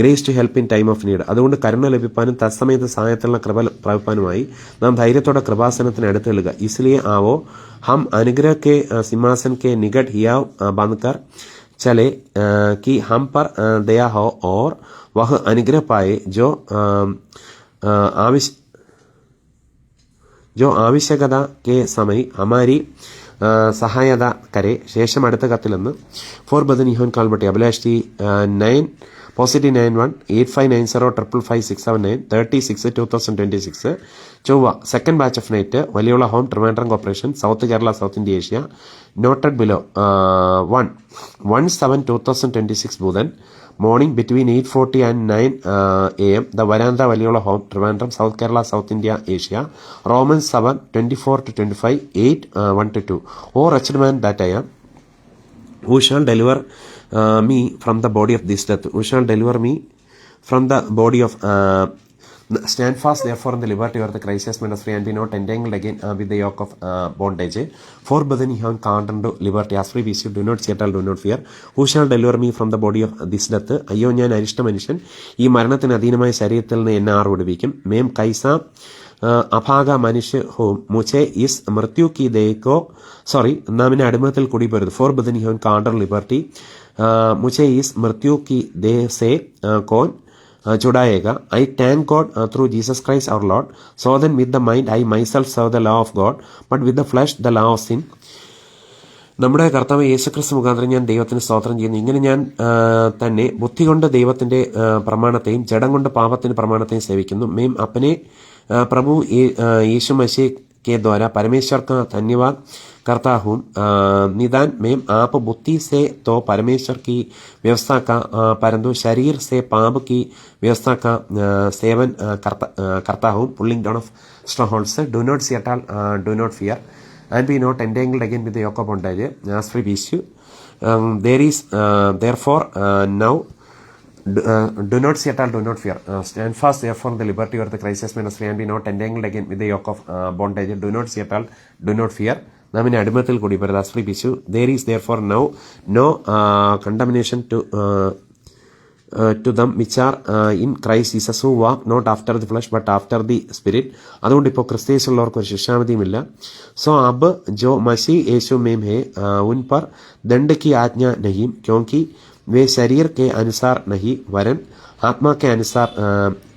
grace to help in time of need അതുകൊണ്ട് കരുണ ലഭിപ്പാനും തത്സമയത്ത് സഹായത്തിലുള്ള കൃപ പ്രാപിപ്പാനുമായി നാം ധൈര്യത്തോടെ കൃപാസനത്തിന് അടുത്തെള്ളുക इसलिए आओ हम अनुग्रह के सिंहासन के निकट हियाव बांधकर चले कि हम पर दया हो और वह अनुग्रह पाए जो आवश्यकता के समय हमारी സഹായത കരെ ശേഷം അടുത്ത കത്തിൽ നിന്ന് ഫോർ ബദൻ ഇഹോൻ കാൽബട്ടി അഭിലാഷ് 9+8590555679 36/2026 ചൊവ്വ സെക്കൻഡ് ബാച്ച് ഓഫ് നൈറ്റ് വലിയുള്ള home Trivandrum corporation south Kerala south India Asia noted below 1/7/2026 ബുധൻ morning between 8:40 and 9 AM the Varanda വലിയുള്ള home Trivandrum south Kerala south India Asia Romans 7:24-25 8:1-2 O wretched man that I am who shall deliver me from the body of this death who shall deliver me from the body of stand fast therefore in the liberty of the Christ has made us free and be not entangled again with the yoke of bondage for brethren he have come unto liberty as free be you do not settle do not fear who shall deliver me from the body of this death അയ്യോ ഞാൻ അരിഷ്ട മനുഷ്യൻ ഈ മരണത്തിന് അധീനമായ ശരീരത്തിൽ നിന്ന് എന്നെ R വിടുവിക്കും മേം കൈസ अभागा मनुष्य हो मुझे इस मृत्यु की देह को नामिने अडिमतिल कुड़ी बरुद फोर बदन ही कांडर लिबर्टी मुझे इस मृत्यु की देह से कौन छुड़ाएगा I thank God through Jesus Christ our Lord so then with the mind I myself serve the law of God but with the flesh the law of sin നമ്മുടെ കർത്താവ് യേശുക്രിസ്തു മുഖാന്തരം ഞാൻ ദൈവത്തിന് സ്തോത്രം ചെയ്യുന്നു ഇങ്ങനെ ഞാൻ തന്നെ ബുദ്ധി കൊണ്ട് ദൈവത്തിന്റെ പ്രമാണത്തെയും ജഡം കൊണ്ട് പാപത്തിന്റെ പ്രമാണത്തെയും സേവിക്കുന്നു മേം അപ്പനെ प्रभु यीशु मसीह के द्वारा परमेश्वर का धन्यवाद करता हूँ निदान में आप बुद्धि से तो परमेश्वर की व्यवस्था का परंतु शरीर से पाप की व्यवस्था का सेवन करता हूँ pulling down of strongholds do not see at all do not fear and be not entangled again with the yoke of bondage as free issue there is therefore now do not see at all do not fear stand fast therefore in the liberty of the Christ has made us free and be not entangled again with the yoke of bondage do not see at all do not fear നാം ഇനി അടിമത്തിൽ കൂടി as free issue there is therefore now no condemnation to them which are in Christ Jesus who walk not after the flesh but after the spirit അതുകൊണ്ട് ഇപ്പോൾ ക്രിസ്തുയേശുള്ളവർക്ക് ഒരു ശിക്ഷാവിധിയുമില്ല सो अब जो मसीह यीशु में है उन पर दंड की आज्ञा नहीं क्योंकि वे शरीर के अनुसार नहीं वरन आत्मा के अनुसार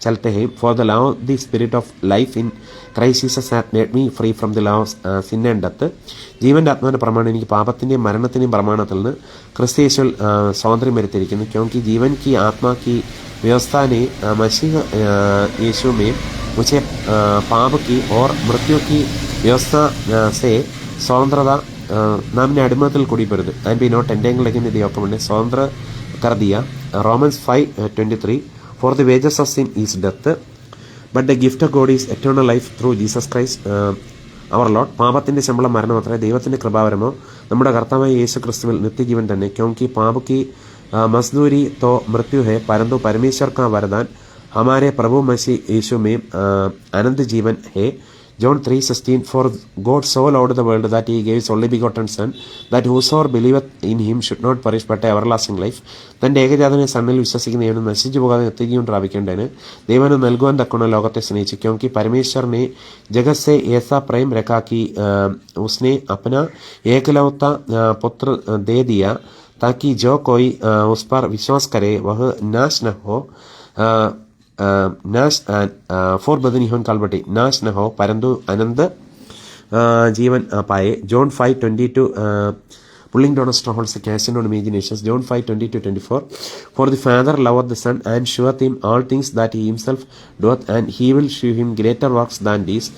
चलते हैं. For the law of the spirit of life in Christ Jesus hath made me free from the law of sin and death. ജീവന്റെ ആത്മാവിന്റെ പ്രമാണം എനിക്ക് പാപത്തിന്റെയും മരണത്തിന്റെയും പ്രമാണത്തിൽ നിന്ന് ക്രിസ്തുയേശുവിൽ സ്വാതന്ത്ര്യം വരുത്തിയിരിക്കുന്നു. क्योंकि जीवन की आत्मा की व्यवस्था ने मसीह यीशु में मुझे पाप की और मृत्यु की व्यवस्था से स्वतंत्रता नाम ने अडिमतल कुड़ी पड़े and be not entangled again the yoke ने स्वतंत्र कर दिया. Romans 5:23 For the wages of sin is death but the gift of God is eternal life through Jesus Christ our Lord. പാപത്തിന്റെ ശമ്പളം മരണമത്രേ, ദൈവത്തിന്റെ കൃപാവരമോ നമ്മുടെ കർത്താവായ യേശു ക്രിസ്തുവിൽ നിത്യജീവൻ തന്നെ. क्योंकि पाप की मजदूरी तो मृत्यु है परंतु परमेश्वर का वरदान हमारे प्रभु मसीह यीशु में अनंत जीवन है. John 3:16 For God so loved the world that he gave his only begotten son that whosoever believeth in him should not perish but have everlasting life. തന്റെ ഏകജാതനെ സണ്ണിൽ വിശ്വസിക്കുന്നവനും നശിച്ചു പോകാതെ നിത്യജീവൻ പ്രാപിക്കേണ്ടതിന് ദൈവന് നൽകുവാൻ തക്കവണ്ണം ലോകത്തെ സ്നേഹിച്ചു. क्योंकि परमेश्वर ने जगत से ऐसा प्रेम रखा कि उसने अपना एकलौता पुत्र दे दिया ताकि जो कोई उस पर विश्वास करे वह नाश न हो नाश फोर बदनी होन कालबटी नाश न हो परंतु अनंत जीवन पाए. John 5:22 pulling down strongholds casting on imaginations. John 5:20-24 For the Father loveth the Son and sheweth him all things that he himself doeth and he will shew him greater works than these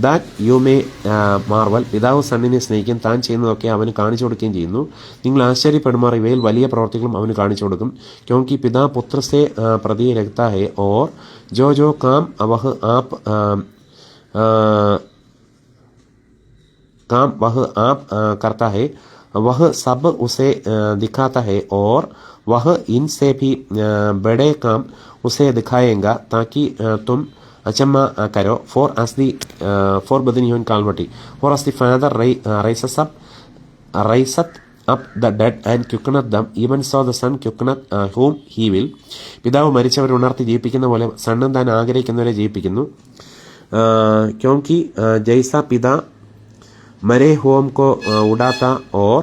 that you may marvel. പിതാവ് സണ്ണിനെ സ്നേഹിക്കും, താൻ ചെയ്യുന്നതൊക്കെ അവന് കാണിച്ചു കൊടുക്കുകയും ചെയ്യുന്നു. നിങ്ങൾ ആശ്ചര്യപ്പെടുമാർ ഇവയിൽ വലിയ പ്രവർത്തികളും അവന് കാണിച്ചു കൊടുക്കും. क्योंकि पिता पुत्र से प्रति रखता है और जो जो काम वह आप करता है वह सब उसे दिखाता है और वह इनसे भी बड़े काम उसे दिखाएगा ताकि तुम अचम्मा करो. For बदनी होन कालवटी For as the Father raiseth up the dead and quickeneth them even so the Son quickeneth whom he will. പിതാവ് മരിച്ചവരെ ഉണർത്തി ജീവിപ്പിക്കുന്ന പോലെ സണ്ണൻ താൻ ആഗ്രഹിക്കുന്നവരെ ജീവിപ്പിക്കുന്നു. क्योंकि जैसा पिता मरे हुओं को उड़ाता और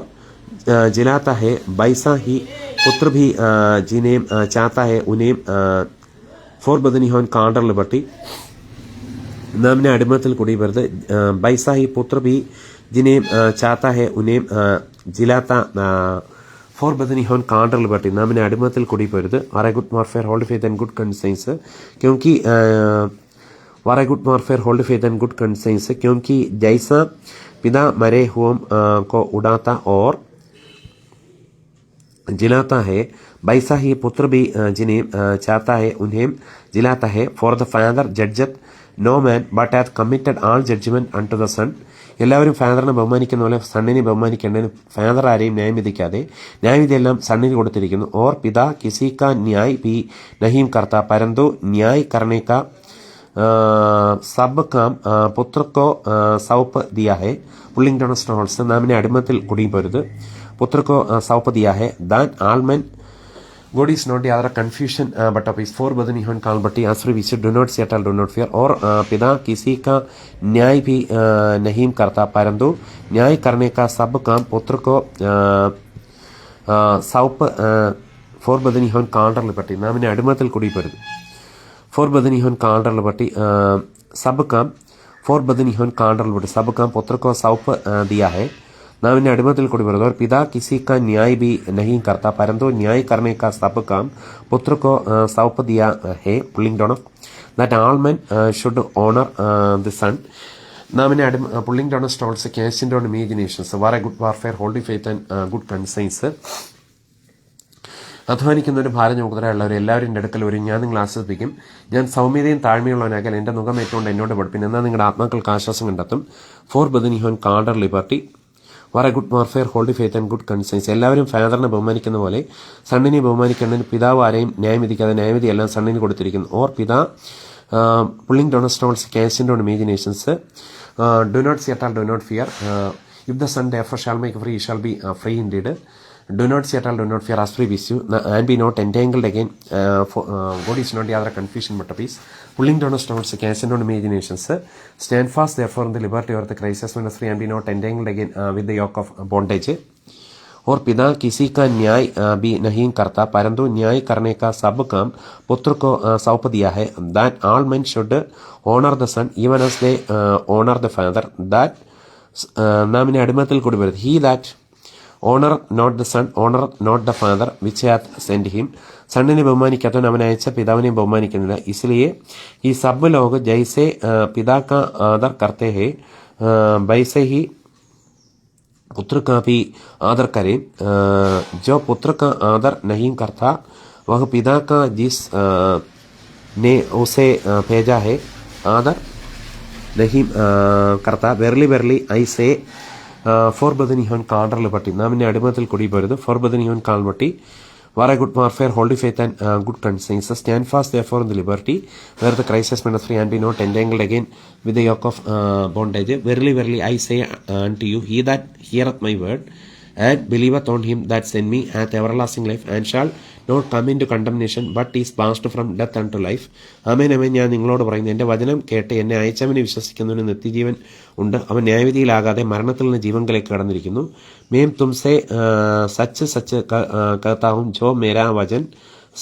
जिलाता है वैसा ही पुत्र भी जिन्हें चाहता है उन्हें फोर बदनी होन कांडर लिबर्टी नाम ने अडिमतल कुड़ी बरद वैसा ही पुत्र भी जिन्हें चाहता है उन्हें जिलाता फोर बदनी होन कांडर लिबर्टी नाम ने अडिमतल कुड़ी बरद war a good warfare hold faith and good conscience. क्योंकि war a good warfare hold faith and good conscience. क्योंकि जैसा पिता मरे हुओं को उड़ाता और जिलाता है वैसा ही पुत्र भी जिन्हें चाहता है उन्हें जिलाता है. For the Father judgeth no man but hath committed all judgment unto the Son. എല്ലാവരും ഫാദറിനെ ബഹുമാനിക്കുന്ന പോലെ സണ്ണിനെ ബഹുമാനിക്കേണ്ടതിന് ഫാദർ ആരെയും ന്യായം വിധിക്കാതെ ന്യായവിധി എല്ലാം സണ്ണിന് കൊടുത്തിരിക്കുന്നു. और पिता किसी का न्याय भी नहीं करता परंतु न्याय करने का सब काम पुत्र को सौंप दिया है. पुल्लिंग डाउन स्ट्रॉंगहोल्ड्स नाम ने अडिमത്തിൽ കുടുങ്ങി പോരുത്. पुत्र को सौंप दिया है. Then all men God is not the other confusion but of his four बदनी होन कालबटी as for which do not settle do not fear. और पिता किसी का न्याय भी नहीं करता परंतु न्याय करने का सब काम पुत्र को सौंप फोर बदनी होन कांडर लिबर्टी नाम ने अडिमത്തിൽ कुड़ी पड़े. फोर बदनी होन कांडर लिबर्टी सब काम फोर बदनी होन कांडर लिबर्टी सब काम पुत्र को सौंप दिया है. नाम ने अडिमത്തിൽ कुड़ी पड़े. और पिता किसी का न्याय भी नहीं करता परंतु न्याय करने का सब काम पुत्र को सौंप दिया है. Pulling down that all men should honor the Son. നാം pulling down strongholds casting down imaginations war a good warfare hold faith and good conscience. അധ്വാനിക്കുന്നവരും ഭാരം ചുമതലയുള്ളവരും എല്ലാവരും എൻ്റെ അടുക്കൽ വരും, ഞാൻ നിങ്ങളെ ആശ്വസിപ്പിക്കും. ഞാൻ സൗമ്യതയും താഴ്മയുള്ളവനാകൽ എൻ്റെ മുഖം ഏറ്റുകൊണ്ട് എന്നോട് പഠിപ്പിൻ, എന്നാൽ നിങ്ങളുടെ ആത്മാക്കൾക്ക് ആശ്വാസം കണ്ടെത്തും. Forbidden heaven counter liberty war a good warfare hold faith and good conscience. എല്ലാവരും ഫാദറിനെ ബഹുമാനിക്കുന്ന പോലെ സണ്ണിനെ ബഹുമാനിക്കേണ്ടതിന് പിതാവ് ആരെയും ന്യായം വിധിക്കാതെ ന്യായവിധി എല്ലാം സണ്ണിന് കൊടുത്തിരിക്കുന്നു. ഓർ പിതാ pulling down strongholds casting down imaginations do not see at all, do not fear. If the Son therefore shall make free, he shall be free indeed. Do not see at all, do not fear, as free with you, and be not entangled again. For God is not the other confusion but a peace. Pulling down stones, casting down imaginations. Stand fast therefore in the liberty of the Christ as well as free, and be not entangled again with the yoke of bondage. और पिता किसी का न्याय भी नहीं करता, परंतु न्याय करने का सब काम पुत्र को सौंप दिया है. That all men should honor the son even as they honor the father. That നാം ഇനി അടിമത്തിൽ കൂടി വരുന്നത്. He that honor not the son honor not the father which hath sent him. സണ്ണിനെ ബഹുമാനിക്കാത്തവൻ അവൻ അയച്ച പിതാവിനെ ബഹുമാനിക്കുന്നില്ല. इसलिए ये सब लोग जैसे पिता का आदर करते हैं वैसे ही पुत्र का भी आदर करें. जो पुत्र का आदर नहीं करता वह पिता का जिस ने उसे भेजा है आदर नहीं करता. Verily verily I say forbidden even counter liberty. നാം ഇനി അടിമത്തിൽ കൂടി പോരുത്. ഫോർബദൻ യോൻ കാൽവട്ടി. War a good warfare, holy faith and good conscience. Stand fast therefore in the liberty where the Christ has made us free, and be not entangled again with the yoke of bondage. Verily, verily, I say unto you, he that heareth my word and believeth on him that sent me hath everlasting life, and shall not come into condemnation, but is passed from death unto life. ആമേൻ ആമേൻ. ഞാൻ നിങ്ങളോട് പറയുന്നു, എൻ്റെ വചനം കേട്ട് എന്നെ അയച്ചവനെ വിശ്വസിക്കുന്നവന് നിത്യജീവൻ ഉണ്ട്. അവൻ ന്യായവിധിയിലാകാതെ മരണത്തിൽ നിന്ന് ജീവങ്കിലേക്ക് കടന്നിരിക്കുന്നു. मैं तुमसे सच सच कहता हूँ, जो मेरा वचन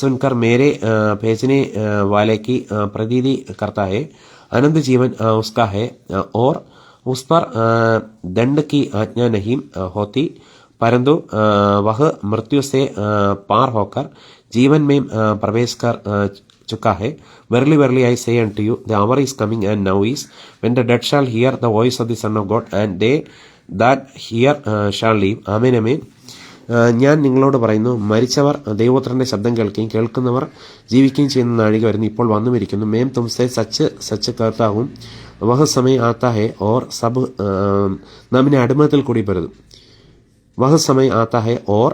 सुनकर मेरे भेजने वाले की प्रतीति करता है अनंत जीवन उसका है, और उस पर दंड की आज्ञा नहीं होती, परंतु वह मृत्यु से पार होकर जीवन में प्रवेश कर चुका है. Verily, verily, I say unto you, the hour is coming and now is, when the dead shall hear the voice of the Son of God, and they that hear shall live. ആമേൻ ആമേൻ. ഞാൻ നിങ്ങളോട് പറയുന്നു, മരിച്ചവർ ദൈവപുത്രന്റെ ശബ്ദം കേൾക്കുകയും കേൾക്കുന്നവർ ജീവിക്കുകയും ചെയ്യുന്ന നാഴിക വരുന്നു, ഇപ്പോൾ വന്നുമിരിക്കുന്നു. മേം തുംസെ സച്ച് സച്ച് कहता हूं, वह समय आता है और सब നാം ഇനി അടിമത്തിൽ കൂടി വരുത്. वह समय आता है और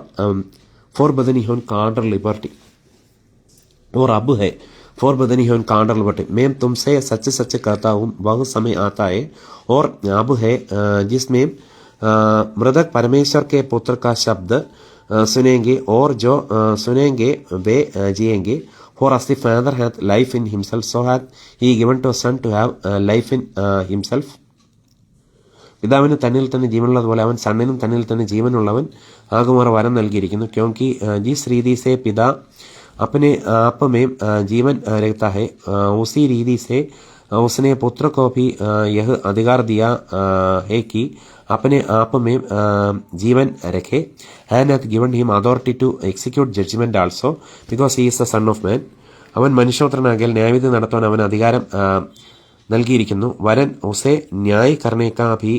for बदनी होन कांडर लिबर्टी और अब है for बदनी होन कांडर लिबर्टी. मैं तुमसे सच सच कहता हूँ, वह समय आता है और अब है जिसमें मृतक परमेश्वर के पुत्र का शब्द सुनेंगे, और जो सुनेंगे वे जिएंगे. For as the Father hath life in himself, so hath he given to Son to have life in himself. പിതാവിന് തന്നിൽ തന്നെ ജീവനുള്ളതുപോലെ അവൻ സണ്ണിനും തന്നിൽ തന്നെ ജീവനുള്ളവൻ ആകുമാർ വരം നൽകിയിരിക്കുന്നു. क्योंकि जिस रीति से पिता अपने आप में जीवन रखता है, उसी रीति से उसने पुत्र को भी यह अधिकार दिया है कि अपने आप में जीवन रखे. And hath given him authority to execute judgment also, because he is the son of man. അവൻ മനുഷ്യപുത്രനാകിയാൽ ന്യായവിധി നടത്തുവാൻ അവൻ അധികാരം നൽകിയിരിക്കുന്നു. വരൻ ഉസെ ന്യായ करने का भी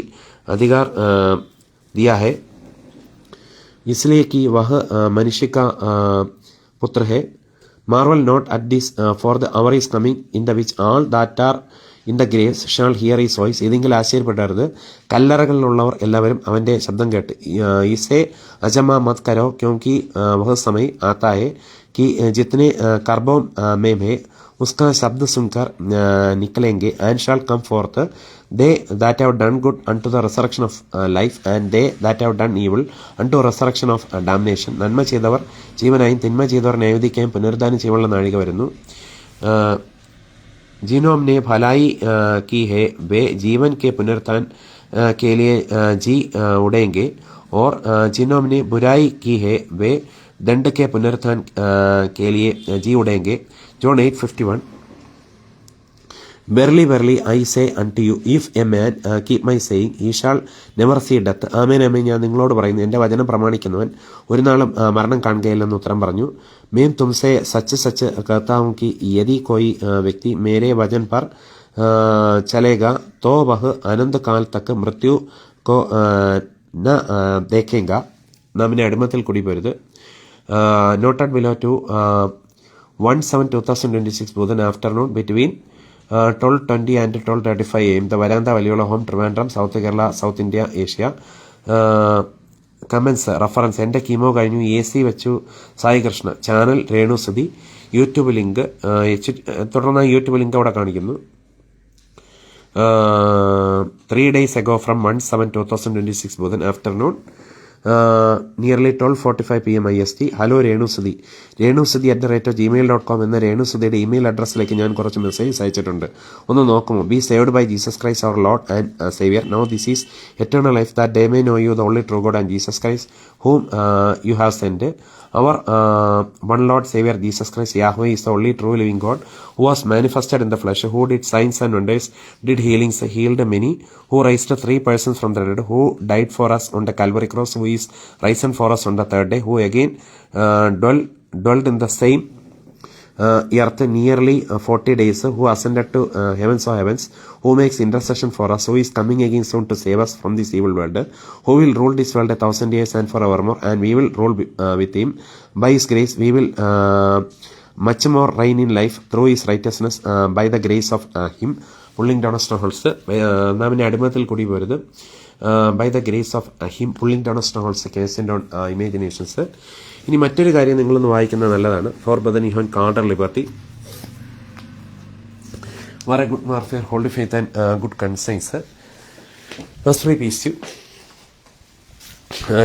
अधिकार दिया है, इसलिए कि वह मनुष्य का पुत्र है. Marvel not at this, for the hour is coming in the which all that are in the graves shall hear his voice. ഇതിങ്കിൽ ആശ്ചര്യപ്പെടരുത്, കല്ലറകളിലുള്ളവർ എല്ലാവരും അവന്റെ ശബ്ദം കേട്ട് इसे अजमा मत करो, क्योंकि वह समय आता है कि जितने कर्बों में है उसका शब्द सुनकर निकलेंगे. And shall come forth they that have done good unto the resurrection of life, and they that have done evil unto resurrection of damnation. നന്മ ചെയ്തവർ ജീവനായും തിന്മ ചെയ്തവർ ന്യായവിധിക്കായും പുനരുദ്ധാനം ചെയ്യാനുള്ള നാഴിക വരുന്നു. जिन्हों ने भलाई की है वे जीवन के पुनरुत्थान के लिए जी उड़ेंगे, और जिन्हों ने बुराई की है वे दंड के पुनरुत्थान के लिए जी उड़ेंगे. John 8:51. Verily, verily, I say unto you, if a man keep my saying, he shall never see death. ആമേൻ ആമേൻ. ഞാൻ നിങ്ങളോട് പറയുന്നു, എൻ്റെ വചനം പ്രമാണിക്കുന്നവൻ ഒരു നാളും മരണം കാണുകയില്ലെന്ന് ഉത്തരം പറഞ്ഞു. मैं तुमसे सच सच कहता हूँ कि यदि कोई व्यक्ति मेरे वचन पर चलेगा तो वह अनंत काल तक मृत्यु को न देखेगा. നാം ഇനി അടിമത്തിൽ കൂടി പോരുത്. നോട്ടഡ് ബിലോ ടു 1/7/2026 ബുധൻ afternoon between 12:20 and 12:35 AM. The Varanda Valiola Home, Trivandrum, South Kerala, South India, Asia. Comments reference എൻ്റെ കീമോ കഴിഞ്ഞു, AC വെച്ചു Sai Krishna, channel Renu Sudhi, YouTube link തുടർന്ന് യൂട്യൂബ് ലിങ്ക് അവിടെ കാണിക്കുന്നു. 3 days ago from 1/7/2026 ബുധൻ afternoon nearly 12:45 PM IST. Hello രേണുസുതി, renu@gmail.com എന്ന രേണുസുതിയുടെ email അഡ്രസ്സിലേക്ക് ഞാൻ കുറച്ച് മെസ്സേജസ് അയച്ചിട്ടുണ്ട്, ഒന്ന് നോക്കുമോ? Be saved by Jesus Christ our Lord and Saviour. Now this is eternal life, that they may know you the only true God and Jesus Christ whom you have sent. Our one Lord Savior Jesus Christ, Yahweh, is the only true living God, who was manifested in the flesh, who did signs and wonders, did healings, healed many, who raised 3 persons from the dead, who died for us on the Calvary cross, who is risen for us on the third day, who again dwelt in the same earth nearly 40 days, who ascended to heavens of heavens, who makes intercession for us, who is coming again soon to save us from this evil world, who will rule this world 1,000 years and forevermore, and we will rule with him. By his grace we will much more reign in life through his righteousness, by the grace of him. Pulling down strongholds. നാം ഇനി അടിമത്തിൽ കൂടി പോരുത്. By the grace of him, pulling down strongholds, casting down imaginations. ഇനി മറ്റൊരു കാര്യം നിങ്ങളൊന്ന് വായിക്കുന്നത് നല്ലതാണ്. For Brother Nihon, counter liberty. What a good warfare, holy faith and good conscience. Verse 3, peace to you.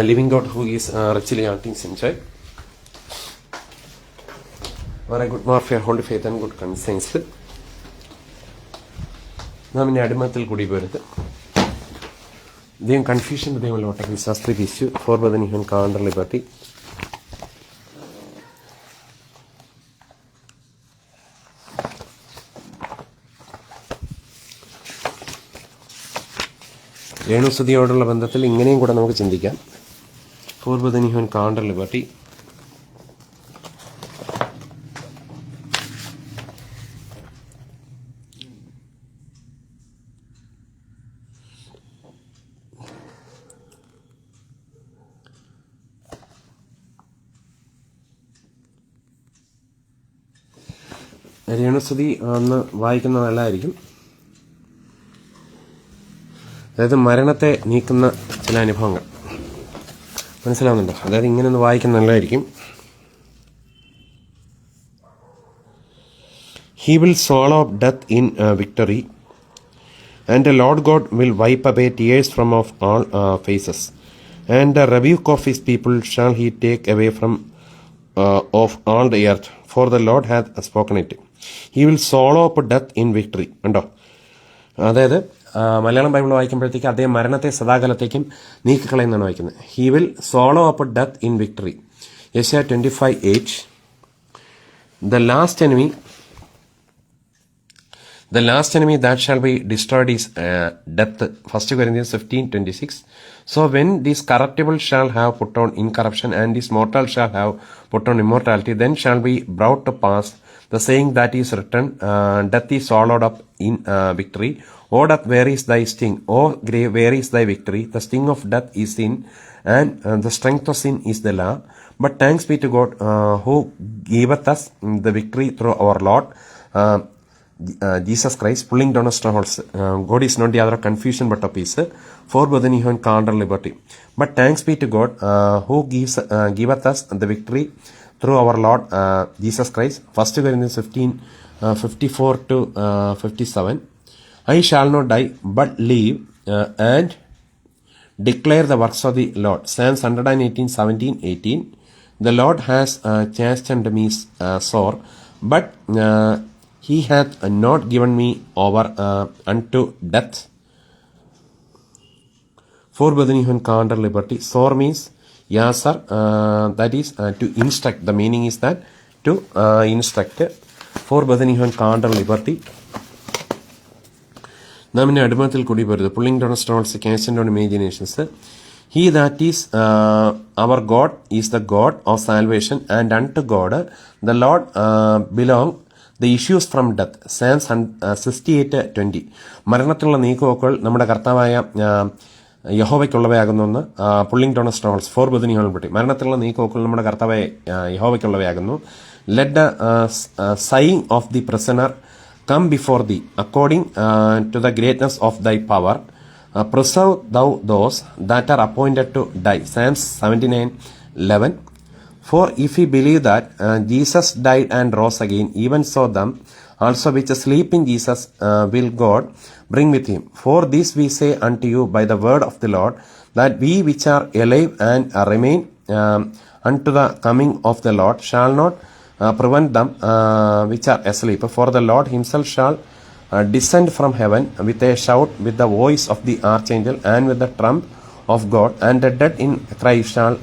Living God who is richly acting sunshine. What a good warfare, holy faith and good conscience. നാം ഇനി അടിമത്തിൽ കൂടി പോരുത്. ദൈവം confusion ദൈവമല്ലോട്ടെ. ശാസ്ത്രി peace for Brother Nihon, counter liberty. രേണുസുതിയോടുള്ള ബന്ധത്തിൽ ഇങ്ങനെയും കൂടെ നമുക്ക് ചിന്തിക്കാം. For Brother Nihon, counter liberty. രേണുസുതി ഒന്ന് വായിക്കുന്നത് നല്ലതായിരിക്കും. അതായത് മരണത്തെ നീക്കുന്ന ചില അനുഭവങ്ങൾ മനസ്സിലാവുന്നുണ്ടോ? അതായത് ഇങ്ങനെ ഒന്ന് വായിക്കുന്നത് നല്ലതായിരിക്കും. He will swallow up death in victory, and the Lord God will wipe away tears from off all faces, and the rebuke of his people shall he take away from of all the earth, for the Lord hath spoken it. He will swallow up death in victory. ഉണ്ടോ? അതായത് Malayalam Bible വായിക്കുമ്പോഴത്തേക്ക് അദ്ദേഹം മരണത്തെ സദാകാലത്തേക്കും നീക്കിക്കളയെന്നാണ് വായിക്കുന്നത്. He will swallow up death in victory. യെശയ്യാ 25:8. The last enemy that shall be destroyed is death. 1 Corinthians 15:26. So when this corruptible shall have put on incorruption, and this mortal shall have put on immortality, then shall be brought to pass the saying that is written, death is swallowed up in victory. O death, where is thy sting? O grave, where is thy victory? The sting of death is sin, and the strength of sin is the law. But thanks be to God, who giveth us the victory through our Lord Jesus Christ. Pulling down strongholds. God is not the other confusion but of peace. For Brother Nihon, counter liberty. But thanks be to God, who giveth us the victory through our Lord Jesus Christ. 1 Corinthians 15:54-57. I shall not die but live and declare the works of the Lord. Psalms 118:17-18. The Lord has chastened me sore, but he hath not given me over unto death. For Brother Nihon, counter liberty. Sore means yasar, that is to instruct. The meaning is that to instruct. For Brother Nihon, counter liberty. നാം ഇനി അടിമത്തിൽ കൂടി പോരുത്. Pulling down strongholds, casting down imaginations. He that is our God is the God of salvation, and unto God the Lord belong the issues from death. Psalms 68:20. മരണത്തിലുള്ള നീക്കുപോക്കുകൾ നമ്മുടെ കർത്താവായ യഹോവയ്ക്കുള്ളവയാകുന്നു. Pulling down strongholds for Brother Nihon liberty. മരണത്തിലുള്ള നീക്കുപോക്കുകൾ നമ്മുടെ കർത്താവായ യഹോവയ്ക്കുള്ളവയാകുന്നു. Let the sighing of the prisoner come before thee, according to the greatness of thy power. Preserve thou those that are appointed to die. Psalms 79:11. For if we believe that Jesus died and rose again, even so them also which sleep in Jesus will God bring with him. For this we say unto you by the word of the Lord, that we which are alive and remain unto the coming of the Lord shall not prevent them which are asleep. For the Lord himself shall descend from heaven with a shout, with the voice of the archangel, and with the trump of God, and the dead in Christ shall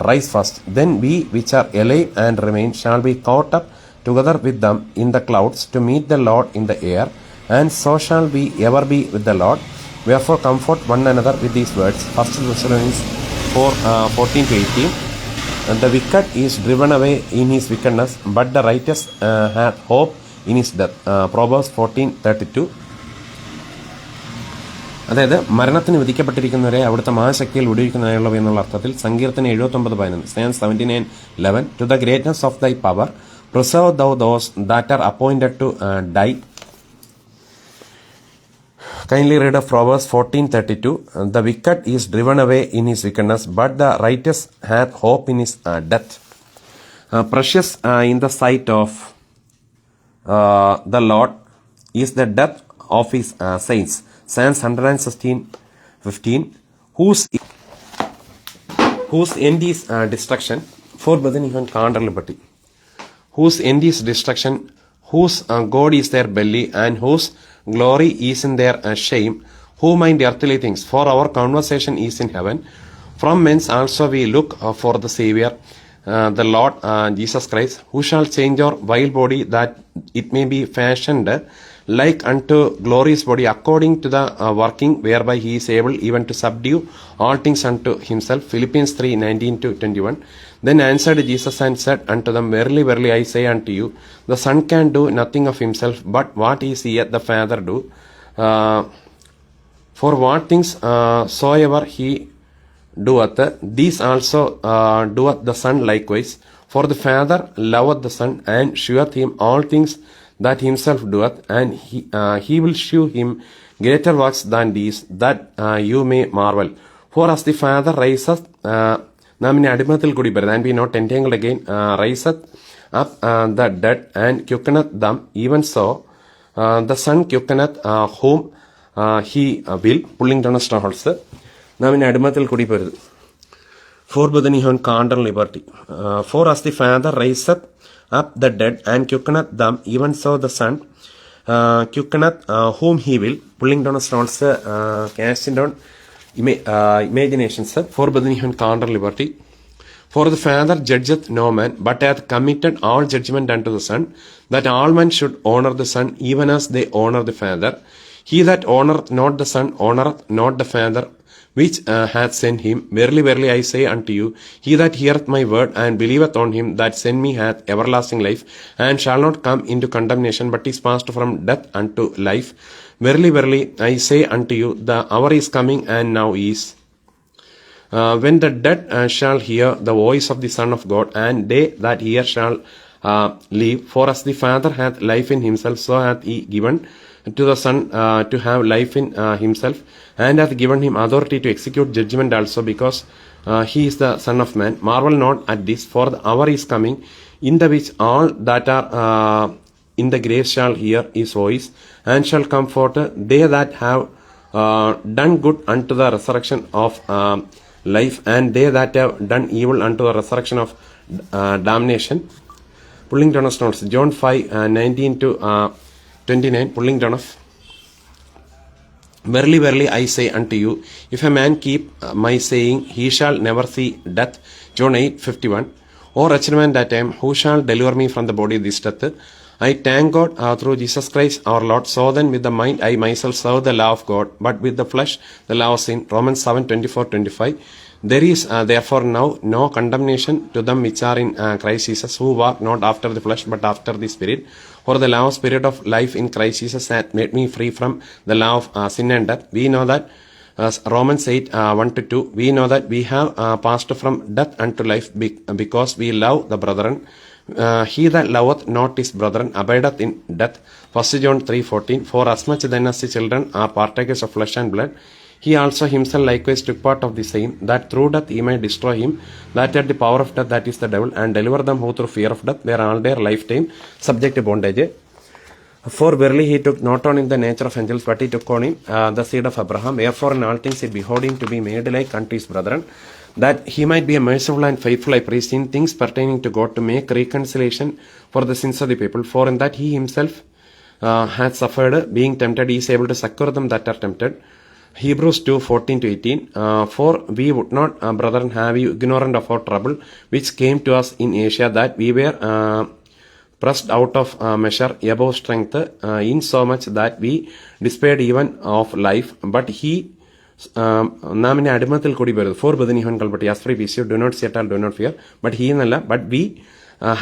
rise first. Then we which are alive and remain shall be caught up together with them in the clouds to meet the Lord in the air, and so shall we ever be with the Lord. Wherefore comfort one another with these words. 1 Thessalonians 4:14-18. And the wicked is driven away in his wickedness, but the righteous hath hope in his death. Proverbs 14:32. അതായത് മരണത്തിന് വിധിക്കപ്പെട്ടിരിക്കുന്നവരെ അവിടുത്തെ മഹാശക്തിയിൽ വിടുവിക്കുന്നതിനുള്ളവ എന്നുള്ള അർത്ഥത്തിൽ സങ്കീർത്തനം 79:11 Psalm 79:11 to the greatness of thy power preserve thou those that are appointed to die. Kindly read of Proverbs 14:32. The wicked is driven away in his wickedness, but the righteous hath hope in his death. Precious in the sight of the Lord is the death of his saints. Psalms 116:15. Whose end is destruction, for brethren even can't liberty. Whose end is destruction, whose God is their belly, and whose glory is in their shame, who mind earthly things, for our conversation is in heaven. From whence also we look for the Savior, the Lord Jesus Christ, who shall change our vile body, that it may be fashioned like unto glorious body, according to the working whereby he is able even to subdue all things unto himself. Philippians 3:19-21. Then answered Jesus and said unto them, Verily, verily, I say unto you, the Son can do nothing of himself, but what he seeth the Father do. For what things soever he doeth, these also doeth the Son likewise. For the Father loveth the Son, and sheweth him all things that himself doeth, and he will shew him greater works than these, that you may marvel. For as the Father raiseth, നാം ഇനി അടിമത്തിൽ കൂടി വരുന്നത്, and be not entangled again, raiseth up the dead and quickeneth them, even so the Son quickeneth whom he will. Pulling down a strongholds. നാം ഇനി അടിമത്തിൽ കൂടി വരുന്നത്. For brethren you have carnal liberty. For as the Father raiseth up the dead and quickeneth them, even so the Son quickeneth whom he will. Pulling down a strongholds, casting down imaginations. For brethren you have carnal liberty. For the Father judgeth no man, but hath committed all judgment unto the Son, that all men should honor the Son, even as they honor the Father. He that honoureth not the Son honoureth not the Father which hath sent him. Verily, verily, I say unto you, he that heareth my word and believeth on him that sent me hath everlasting life, and shall not come into condemnation, but is passed from death unto life. Verily, verily, I say unto you, the hour is coming, and now is, when the dead shall hear the voice of the Son of God, and they that hear shall live. For as the Father hath life in himself, so hath he given to the Son to have life in himself, and hath given him authority to execute judgment also, because he is the Son of Man. Marvel not at this, for the hour is coming, in the which all that are in the grave shall hear his voice, and shall comfort they that have done good unto the resurrection of life, and they that have done evil unto the resurrection of damnation. Pulling down of notes. John 5:19-29. Pulling down of. Verily, verily, I say unto you, if a man keep my saying, he shall never see death. John 8:51. O wretched man that I am, who shall deliver me from the body of this death? I thank God through Jesus Christ our Lord. So then with the mind I myself serve the law of God, but with the flesh the law of sin. Romans 7:24-25. There is therefore now no condemnation to them which are in Christ Jesus, who walk not after the flesh but after the Spirit. For the law of Spirit of life in Christ Jesus hath made me free from the law of sin and death. We know that, Romans 8:1-2, we know that we have passed from death unto life, because we love the brethren. He that loveth not his brethren abideth in death. 1 John 3:14. For as much then as the children are partakers of flesh and blood, he also himself likewise took part of the same, that through death he might destroy him that had the power of death, that is the devil, and deliver them who through fear of death were all their lifetime subject to bondage. For verily he took not on him the nature of angels, but he took on him the seed of Abraham. Therefore in all things he behoved him to be made like unto his brethren, that he might be a merciful and faithful high priest in things pertaining to God, to make reconciliation for the sins of the people. For in that he himself hath suffered, being tempted, he is able to succor them that are tempted. Hebrews 2:14-18. For we would not, brethren, have you ignorant of our trouble, which came to us in Asia, that we were pressed out of measure above strength, in so much that we despaired even of life. But he നാം ഇനി അടിമത്തിൽ കൂടി വരുന്നത് forbidden heaven counter liberty as free peace do not see at all do not fear but he എന്നല്ല but we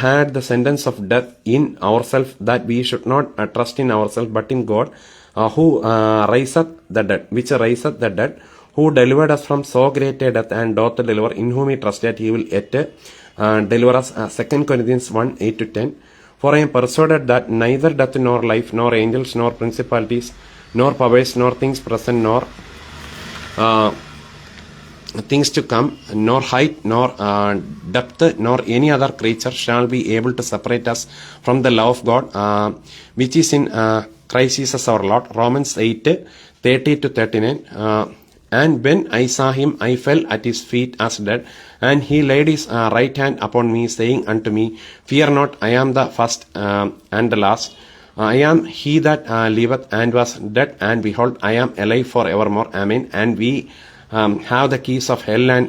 had the sentence of death in our self that we should not trust in our self but in God who raiseth the dead, which raiseth the dead, who delivered us from so great a death, and doth deliver, in whom he trusted, he will yet deliver us. 2 Corinthians 1:8-10. For I am persuaded that neither death nor life, nor angels, nor principalities, nor powers, nor things present, nor things to come, nor height, nor depth, nor any other creature shall be able to separate us from the love of God, which is in Christ Jesus our Lord. Romans 8:30-39. And when I saw him, I fell at his feet as dead, and he laid his right hand upon me, saying unto me, Fear not, I am the first and the last. I am he that liveth and was dead, and behold, I am alive for evermore. Amen. And we have the keys of hell and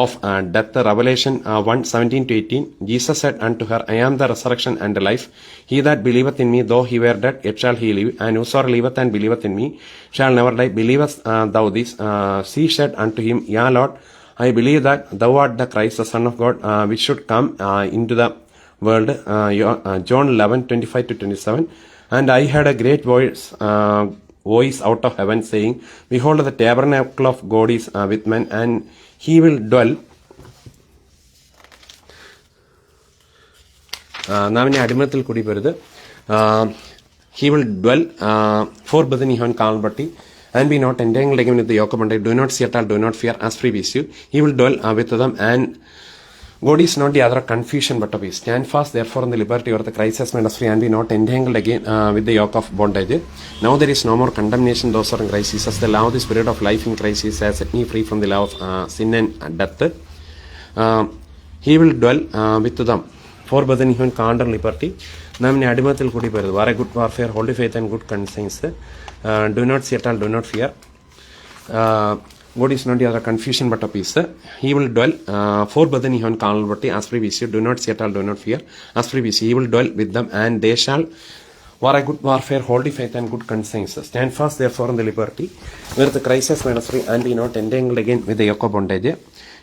of death. Revelation 1:17-18. Jesus said unto her, I am the resurrection and the life. He that believeth in me, though he were dead, yet shall he live. And whosoever liveth and believeth in me shall never die. Believest thou this? She said unto him, Yea, Lord, I believe that thou art the Christ, the Son of God, which should come into the world. John 11:25-27. And I heard a great voice out of heaven, saying, Behold, the tabernacle of God is with men, and he will dwell. നാം ഇനി അടിമത്തിൽ കൂടി വരുത്. He will dwell for Bethany Hon Kalbati, and be not entangled again with the yoke of bondage. Do not see at all, do not fear, as free with you. He will dwell with them, and God is not the other confusion but of peace. Stand fast therefore in the liberty of the Christ has made us free, and be not entangled again with the yoke of bondage. Now there is no more condemnation those who are in Christ Jesus. The law of the Spirit of life in Christ Jesus has set me free from the law of sin and death. He will dwell with them. For Bethany Hon Kandar liberty. നാം ഇനി അടിമത്തിൽ കൂടി വരുന്നത്. War a good warfare, hold faith and good conscience. Do not see at all, do not fear. God is not the other confusion but a peace. He will dwell for Bethany Hon Kalbati, as free with you. Do not see at all, do not fear. As free with you, he will dwell with them, and they shall war a good warfare, holy faith and good conscience. Stand fast therefore in the liberty where the Christ has made us free, and be not entangled again with the yoke of bondage.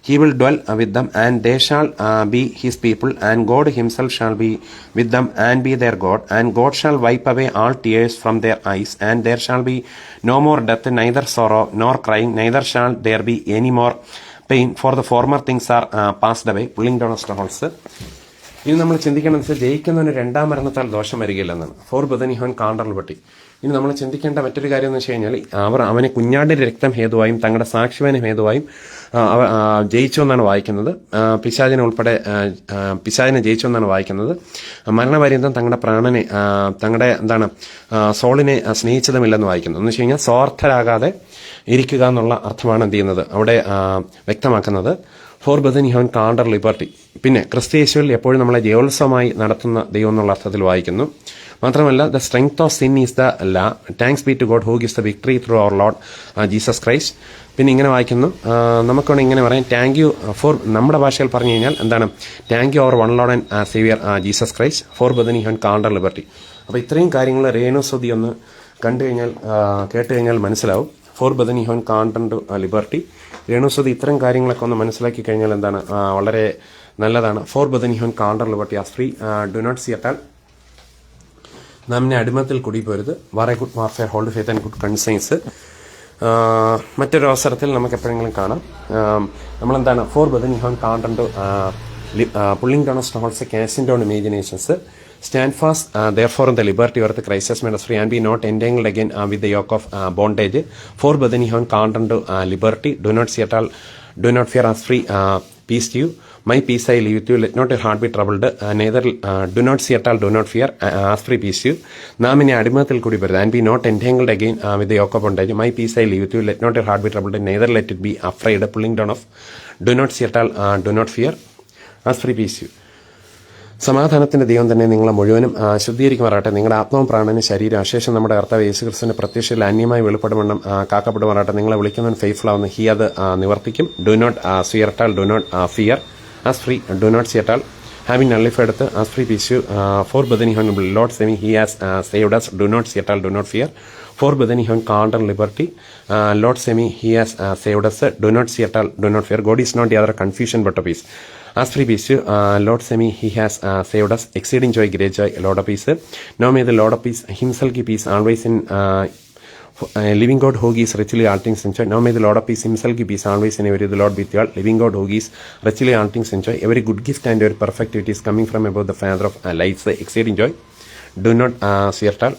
He will dwell with them, and they shall be his people, and God himself shall be with them and be their God. And God shall wipe away all tears from their eyes, and there shall be no more death, neither sorrow nor crying, neither shall there be any more pain, for the former things are passed away. Pulling down a strongholds. ഇനി നമ്മൾ ചിന്തിക്കേണ്ടത് ജയിക്കുന്നതിന് രണ്ടാം മരണത്താൽ ദോഷം വരികയില്ലെന്നാണ്. Four Bethany Kohn കാണ്ടറിൽ പറ്റി. ഇനി നമ്മൾ ചിന്തിക്കേണ്ട മറ്റൊരു കാര്യം എന്ന് വെച്ച് കഴിഞ്ഞാൽ, അവനെ കുഞ്ഞാടിന്റെ രക്തം ഹേതുവായും തങ്ങളുടെ സാക്ഷ്യവാന ഹേതുവായും ജയിച്ചു എന്നാണ് വായിക്കുന്നത്. പിശാചിനെ ജയിച്ചു എന്നാണ് വായിക്കുന്നത്. മരണപര്യന്തം തങ്ങളുടെ പ്രാണനെ, തങ്ങളുടെ സോളിനെ സ്നേഹിച്ചതുമില്ലെന്ന് വായിക്കുന്നു. എന്ന് വെച്ച് കഴിഞ്ഞാൽ സ്വാർത്ഥരാകാതെ ഇരിക്കുക എന്നുള്ള അർത്ഥമാണ് എന്ത് ചെയ്യുന്നത് അവിടെ വ്യക്തമാക്കുന്നത്. Forbidden heaven counter liberty. പിന്നെ ക്രിസ്തയേശുവിൽ എപ്പോഴും നമ്മളെ ജയോത്സവമായി നടത്തുന്ന ദൈവം എന്നുള്ള അർത്ഥത്തിൽ വായിക്കുന്നു. മാത്രമല്ല, the strength of sin is the law, thanks be to God who gives the victory through our Lord Jesus Christ. പിന്നെ ഇങ്ങനെ വായിക്കുന്നു, നമുക്ക് വേണമെങ്കിൽ ഇങ്ങനെ പറയാം, താങ്ക് യു ഫോർ, നമ്മുടെ ഭാഷയിൽ പറഞ്ഞു കഴിഞ്ഞാൽ എന്താണ്, thank you our one Lord and saviour Jesus Christ, forbidden heaven counter liberty. അപ്പോൾ ഇത്രയും കാര്യങ്ങൾ രേണുസുതി ഒന്ന് കണ്ടു കഴിഞ്ഞാൽ, കേട്ട് കഴിഞ്ഞാൽ മനസ്സിലാവും. Four Bethany heaven counter liberty, രേണുസുതി ഇത്തരം കാര്യങ്ങളൊക്കെ ഒന്ന് മനസ്സിലാക്കി കഴിഞ്ഞാൽ എന്താണ്, വളരെ നല്ലതാണ്. Forbidden heaven counter liberty, as free, do not see at all. നാം ഇനി അടിമത്തിൽ കൂടി പോരുത്. War a good warfare, hold faith and good conscience. മറ്റൊരു അവസരത്തിൽ നമുക്ക് എപ്പോഴെങ്കിലും കാണാം. നമ്മളെന്താണ് forbidden heaven counter pulling down strongholds, casting down imaginations. Stand fast, therefore, in the liberty of the Christ has made us free, and be not entangled again with the yoke of bondage. For Bethany Hon Kandar liberty. Do not see at all, do not fear, as free, peace to you. My peace I leave with you. Let not your heart be troubled. Neither do not see at all, do not fear, as free, peace to you. നാം ഇനി അടിമത്തിൽ കൂടി വരുന്നത്. And be not entangled again with the yoke of bondage. My peace I leave with you. Let not your heart be troubled. Neither let it be afraid. Pulling down of, do not see at all, do not fear, as free, peace to you. സമാധാനത്തിന്റെ ദൈവം തന്നെ നിങ്ങളെ മുഴുവനും ശുദ്ധീകരിക്കുമാറാട്ടെ. നിങ്ങളുടെ ആത്മാവും പ്രാണനും ശരീരം അശേഷം നമ്മുടെ കർത്താവ് യേശുക്രിസ്തുവിന്റെ പ്രത്യക്ഷയിൽ അന്യമായി വെളിപ്പെടുവണ്ണം കാക്കപ്പെടുമാറാട്ടെ. നിങ്ങളെ വിളിക്കുന്നവൻ ഫെയ്ത്ത്ഫുൾ ആവുന്നു, ഹി അത് നിവർത്തിക്കും. Do not see at all, do not fear, as free, do not see at all. Having nullified the as free issue for Bethany Hon Lord saying he has saved us, do not fear, do not fear. For Bethany Hon called and liberty, Lord saying he has saved us, do not fear, do not fear. God is not the other confusion but a peace. As free issue, Lord saying he has saved us, exceeding joy, great joy, Lord of peace. Now may the Lord of peace himself keep peace always in living God who gives richly all things enjoy. Now may the Lord of peace himself give peace always and every the Lord with you all. Living God who gives richly all things enjoy. Every good gift and every perfect it is coming from above the Father of lights, exceeding joy. Do not fear at all.